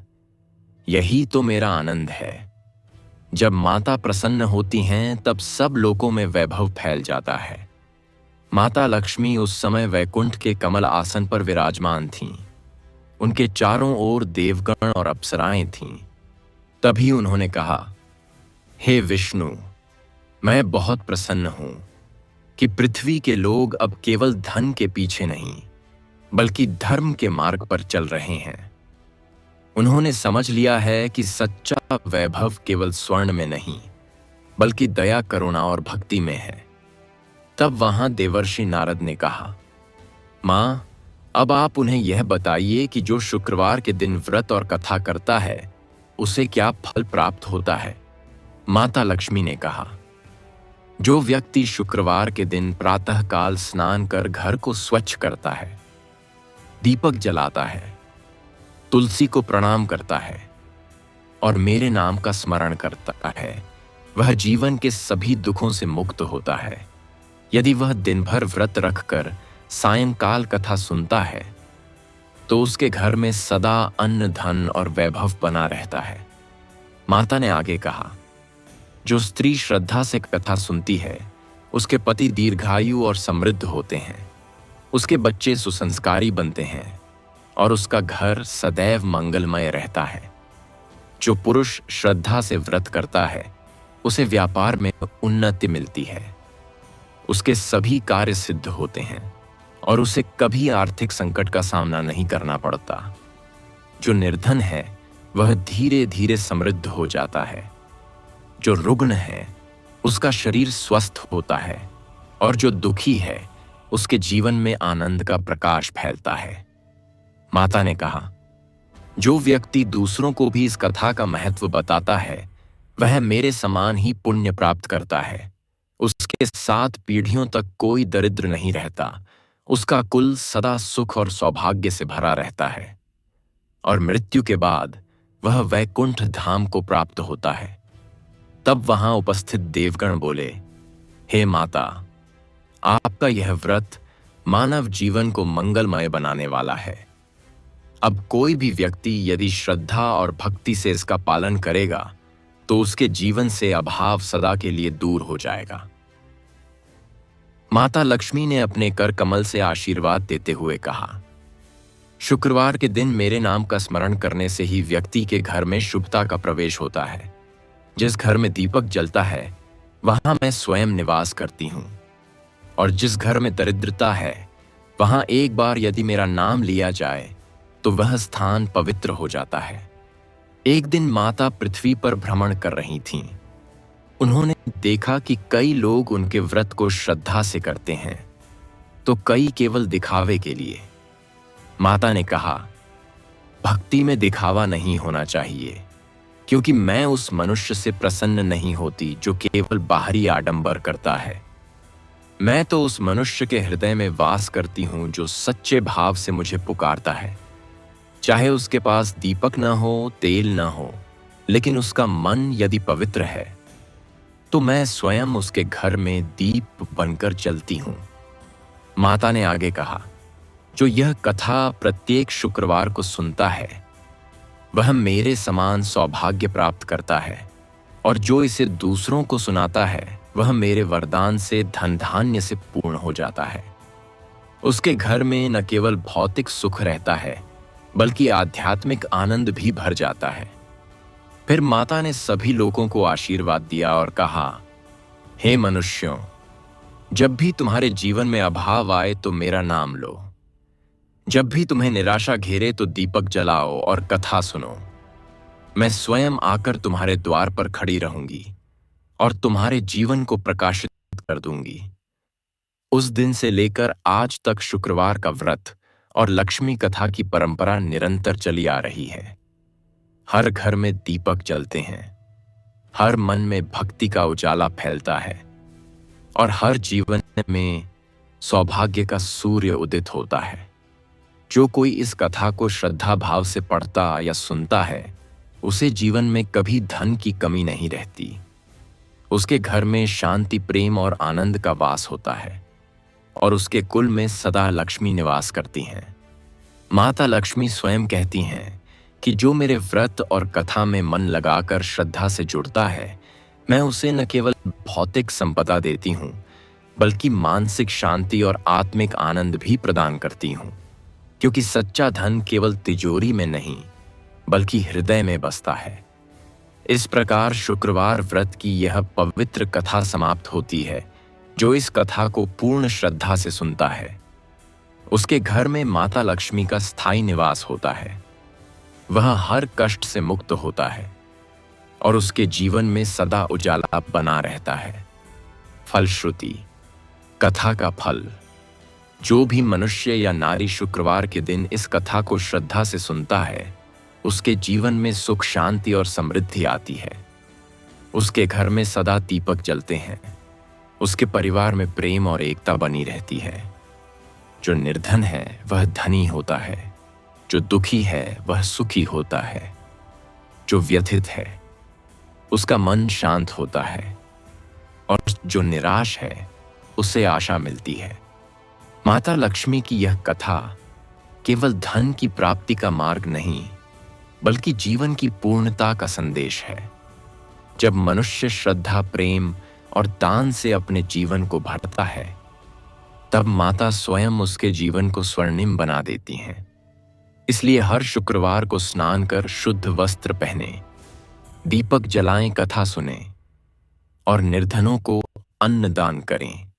Speaker 1: यही तो मेरा आनंद है। जब माता प्रसन्न होती हैं, तब सब लोकों में वैभव फैल जाता है। माता लक्ष्मी उस समय वैकुंठ के कमल आसन पर विराजमान थीं। उनके चारों ओर देवगण और अप्सराएं थीं। तभी उन्होंने कहा, हे विष्णु, मैं बहुत प्रसन्न हूं कि पृथ्वी के लोग अब केवल धन के पीछे नहीं, बल्कि धर्म के मार्ग पर चल रहे हैं। उन्होंने समझ लिया है कि सच्चा वैभव केवल स्वर्ण में नहीं, बल्कि दया, करुणा और भक्ति में है। तब वहां देवर्षि नारद ने कहा, मां, अब आप उन्हें यह बताइए कि जो शुक्रवार के दिन व्रत और कथा करता है, उसे क्या फल प्राप्त होता है। माता लक्ष्मी ने कहा, जो व्यक्ति शुक्रवार के दिन प्रातःकाल स्नान कर घर को स्वच्छ करता है, दीपक जलाता है, तुलसी को प्रणाम करता है और मेरे नाम का स्मरण करता है, वह जीवन के सभी दुखों से मुक्त होता है। यदि वह दिन भर व्रत रखकर सायंकाल कथा सुनता है, तो उसके घर में सदा अन्न, धन और वैभव बना रहता है। माता ने आगे कहा, जो स्त्री श्रद्धा से कथा सुनती है, उसके पति दीर्घायु और समृद्ध होते हैं, उसके बच्चे सुसंस्कारी बनते हैं और उसका घर सदैव मंगलमय रहता है। जो पुरुष श्रद्धा से व्रत करता है, उसे व्यापार में उन्नति मिलती है, उसके सभी कार्य सिद्ध होते हैं और उसे कभी आर्थिक संकट का सामना नहीं करना पड़ता। जो निर्धन है, वह धीरे धीरे समृद्ध हो जाता है। जो रुग्ण है, उसका शरीर स्वस्थ होता है और जो दुखी है, उसके जीवन में आनंद का प्रकाश फैलता है। माता ने कहा, जो व्यक्ति दूसरों को भी इस कथा का महत्व बताता है, वह मेरे समान ही पुण्य प्राप्त करता है। उसके 7 पीढ़ियों तक कोई दरिद्र नहीं रहता। उसका कुल सदा सुख और सौभाग्य से भरा रहता है और मृत्यु के बाद वह वैकुंठ धाम को प्राप्त होता है। तब वहां उपस्थित देवगण बोले, हे माता, आपका यह व्रत मानव जीवन को मंगलमय बनाने वाला है। अब कोई भी व्यक्ति यदि श्रद्धा और भक्ति से इसका पालन करेगा, तो उसके जीवन से अभाव सदा के लिए दूर हो जाएगा। माता लक्ष्मी ने अपने कर कमल से आशीर्वाद देते हुए कहा, शुक्रवार के दिन मेरे नाम का स्मरण करने से ही व्यक्ति के घर में शुभता का प्रवेश होता है। जिस घर में दीपक जलता है, वहां मैं स्वयं निवास करती हूं, और जिस घर में दरिद्रता है, वहां एक बार यदि मेरा नाम लिया जाए, तो वह स्थान पवित्र हो जाता है। एक दिन माता पृथ्वी पर भ्रमण कर रही थीं। उन्होंने देखा कि कई लोग उनके व्रत को श्रद्धा से करते हैं, तो कई केवल दिखावे के लिए। माता ने कहा, भक्ति में दिखावा नहीं होना चाहिए, क्योंकि मैं उस मनुष्य से प्रसन्न नहीं होती जो केवल बाहरी आडंबर करता है। मैं तो उस मनुष्य के हृदय में वास करती हूं जो सच्चे भाव से मुझे पुकारता है। चाहे उसके पास दीपक न हो, तेल न हो, लेकिन उसका मन यदि पवित्र है, तो मैं स्वयं उसके घर में दीप बनकर चलती हूं। माता ने आगे कहा, जो यह कथा प्रत्येक शुक्रवार को सुनता है, वह मेरे समान सौभाग्य प्राप्त करता है, और जो इसे दूसरों को सुनाता है, वह मेरे वरदान से धन धान्य से पूर्ण हो जाता है। उसके घर में न केवल भौतिक सुख रहता है, बल्कि आध्यात्मिक आनंद भी भर जाता है। फिर माता ने सभी लोगों को आशीर्वाद दिया और कहा, हे मनुष्यों, जब भी तुम्हारे जीवन में अभाव आए तो मेरा नाम लो। जब भी तुम्हें निराशा घेरे तो दीपक जलाओ और कथा सुनो। मैं स्वयं आकर तुम्हारे द्वार पर खड़ी रहूंगी और तुम्हारे जीवन को प्रकाशित कर दूंगी। उस दिन से लेकर आज तक शुक्रवार का व्रत और लक्ष्मी कथा की परंपरा निरंतर चली आ रही है। हर घर में दीपक जलते हैं, हर मन में भक्ति का उजाला फैलता है और हर जीवन में सौभाग्य का सूर्य उदित होता है। जो कोई इस कथा को श्रद्धा भाव से पढ़ता या सुनता है, उसे जीवन में कभी धन की कमी नहीं रहती। उसके घर में शांति, प्रेम और आनंद का वास होता है और उसके कुल में सदा लक्ष्मी निवास करती हैं। माता लक्ष्मी स्वयं कहती हैं कि जो मेरे व्रत और कथा में मन लगाकर श्रद्धा से जुड़ता है, मैं उसे न केवल भौतिक संपदा देती हूँ, बल्कि मानसिक शांति और आत्मिक आनंद भी प्रदान करती हूँ। क्योंकि सच्चा धन केवल तिजोरी में नहीं, बल्कि हृदय में बसता है। इस प्रकार शुक्रवार व्रत की यह पवित्र कथा समाप्त होती है। जो इस कथा को पूर्ण श्रद्धा से सुनता है, उसके घर में माता लक्ष्मी का स्थायी निवास होता है। वह हर कष्ट से मुक्त होता है और उसके जीवन में सदा उजाला बना रहता है। फलश्रुति, कथा का फल। जो भी मनुष्य या नारी शुक्रवार के दिन इस कथा को श्रद्धा से सुनता है, उसके जीवन में सुख, शांति और समृद्धि आती है। उसके घर में सदा दीपक जलते हैं, उसके परिवार में प्रेम और एकता बनी रहती है। जो निर्धन है वह धनी होता है, जो दुखी है वह सुखी होता है, जो व्यथित है उसका मन शांत होता है और जो निराश है उसे आशा मिलती है। माता लक्ष्मी की यह कथा केवल धन की प्राप्ति का मार्ग नहीं, बल्कि जीवन की पूर्णता का संदेश है। जब मनुष्य श्रद्धा, प्रेम और दान से अपने जीवन को भरता है, तब माता स्वयं उसके जीवन को स्वर्णिम बना देती हैं। इसलिए हर शुक्रवार को स्नान कर शुद्ध वस्त्र पहने, दीपक जलाएं, कथा सुने और निर्धनों को अन्न दान करें।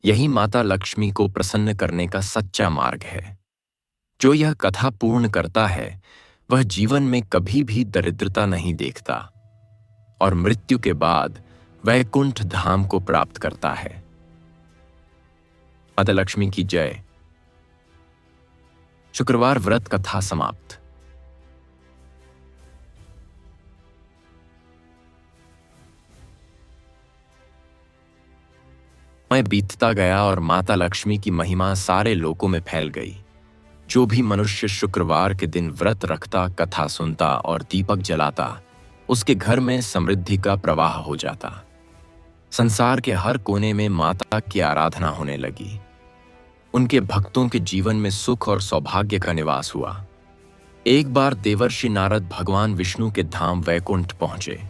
Speaker 1: यही माता लक्ष्मी को प्रसन्न करने का सच्चा मार्ग है। जो यह कथा पूर्ण करता है, वह जीवन में कभी भी दरिद्रता नहीं देखता और मृत्यु के बाद वैकुंठ धाम को प्राप्त करता है। माता लक्ष्मी की जय। शुक्रवार व्रत कथा समाप्त। समय बीतता गया और माता लक्ष्मी की महिमा सारे लोकों में फैल गई। जो भी मनुष्य शुक्रवार के दिन व्रत रखता, कथा सुनता और दीपक जलाता, उसके घर में समृद्धि का प्रवाह हो जाता। संसार के हर कोने में माता की आराधना होने लगी। उनके भक्तों के जीवन में सुख और सौभाग्य का निवास हुआ। एक बार देवर्षि नारद भगवान विष्णु के धाम वैकुंठ पहुंचे।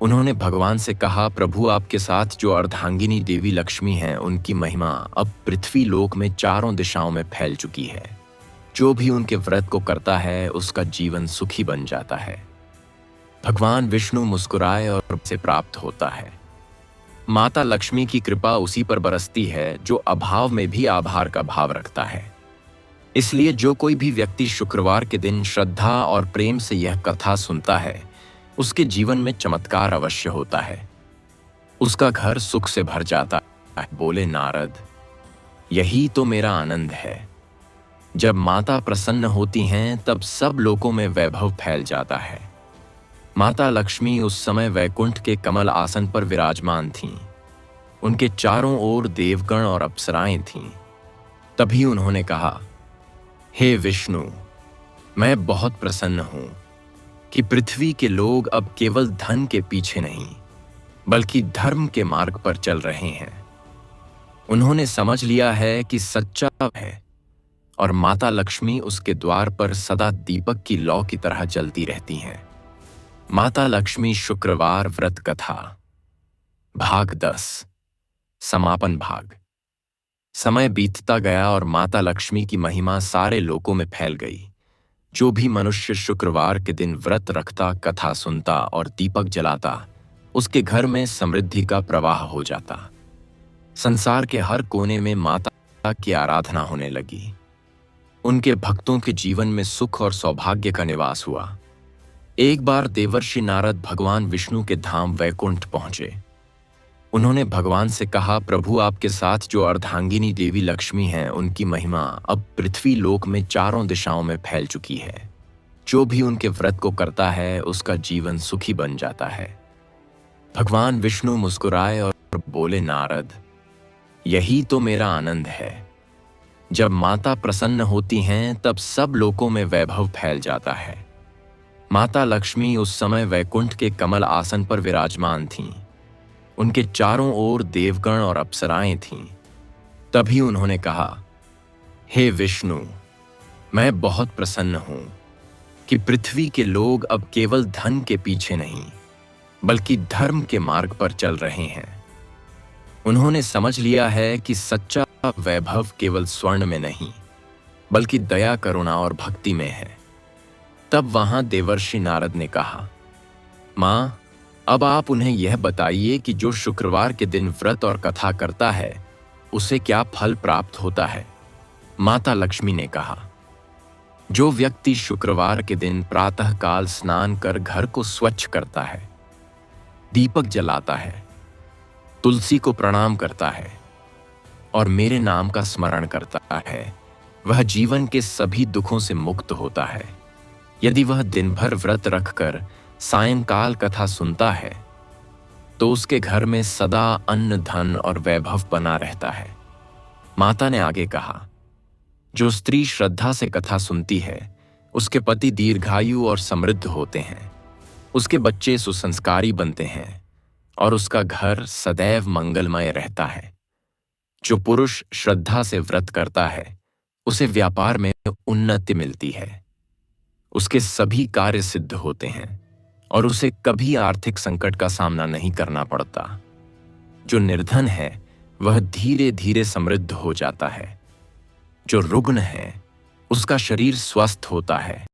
Speaker 1: उन्होंने भगवान से कहा, प्रभु, आपके साथ जो अर्धांगिनी देवी लक्ष्मी हैं, उनकी महिमा अब पृथ्वी लोक में चारों दिशाओं में फैल चुकी है। जो भी उनके व्रत को करता है, उसका जीवन सुखी बन जाता है। भगवान विष्णु मुस्कुराए और से प्राप्त होता है। माता लक्ष्मी की कृपा उसी पर बरसती है जो अभाव में भी आभार का भाव रखता है। इसलिए जो कोई भी व्यक्ति शुक्रवार के दिन श्रद्धा और प्रेम से यह कथा सुनता है, उसके जीवन में चमत्कार अवश्य होता है। उसका घर सुख से भर जाता है। बोले नारद, यही तो मेरा आनंद है। जब माता प्रसन्न होती हैं, तब सब लोगों में वैभव फैल जाता है। माता लक्ष्मी उस समय वैकुंठ के कमल आसन पर विराजमान थीं। उनके चारों ओर देवगण और अप्सराएं थीं। तभी उन्होंने कहा, हे विष्णु, मैं बहुत प्रसन्न हूं कि पृथ्वी के लोग अब केवल धन के पीछे नहीं, बल्कि धर्म के मार्ग पर चल रहे हैं। उन्होंने समझ लिया है कि सच्चा है और माता लक्ष्मी उसके द्वार पर सदा दीपक की लौ की तरह जलती रहती हैं। माता लक्ष्मी शुक्रवार व्रत कथा। भाग 10। समापन भाग। समय बीतता गया और माता लक्ष्मी की महिमा सारे लोकों में फैल गई। जो भी मनुष्य शुक्रवार के दिन व्रत रखता, कथा सुनता और दीपक जलाता, उसके घर में समृद्धि का प्रवाह हो जाता। संसार के हर कोने में माता की आराधना होने लगी। उनके भक्तों के जीवन में सुख और सौभाग्य का निवास हुआ। एक बार देवर्षि नारद भगवान विष्णु के धाम वैकुंठ पहुंचे। उन्होंने भगवान से कहा, प्रभु, आपके साथ जो अर्धांगिनी देवी लक्ष्मी हैं, उनकी महिमा अब पृथ्वी लोक में चारों दिशाओं में फैल चुकी है। जो भी उनके व्रत को करता है, उसका जीवन सुखी बन जाता है। भगवान विष्णु मुस्कुराए और बोले, नारद, यही तो मेरा आनंद है। जब माता प्रसन्न होती हैं, तब सब लोकों में वैभव फैल जाता है। माता लक्ष्मी उस समय वैकुंठ के कमल आसन पर विराजमान थीं। उनके चारों ओर देवगण और अप्सराएं थीं। तभी उन्होंने कहा, हे विष्णु, मैं बहुत प्रसन्न हूं कि पृथ्वी के लोग अब केवल धन के पीछे नहीं, बल्कि धर्म के मार्ग पर चल रहे हैं। उन्होंने समझ लिया है कि सच्चा वैभव केवल स्वर्ण में नहीं, बल्कि दया, करुणा और भक्ति में है। तब वहां देवर्षि नारद ने कहा, मां, अब आप उन्हें यह बताइए कि जो शुक्रवार के दिन व्रत और कथा करता है, उसे क्या फल प्राप्त होता है। माता लक्ष्मी ने कहा, जो व्यक्ति शुक्रवार के दिन प्रातःकाल स्नान कर घर को स्वच्छ करता है, दीपक जलाता है, तुलसी को प्रणाम करता है और मेरे नाम का स्मरण करता है, वह जीवन के सभी दुखों से मुक्त होता है। यदि वह दिन भर व्रत रखकर सायंकाल कथा सुनता है, तो उसके घर में सदा अन्न, धन और वैभव बना रहता है। माता ने आगे कहा, जो स्त्री श्रद्धा से कथा सुनती है, उसके पति दीर्घायु और समृद्ध होते हैं, उसके बच्चे सुसंस्कारी बनते हैं और उसका घर सदैव मंगलमय रहता है। जो पुरुष श्रद्धा से व्रत करता है, उसे व्यापार में उन्नति मिलती है, उसके सभी कार्य सिद्ध होते हैं और उसे कभी आर्थिक संकट का सामना नहीं करना पड़ता। जो निर्धन है, वह धीरे धीरे समृद्ध हो जाता है। जो रुग्ण है, उसका शरीर स्वस्थ होता है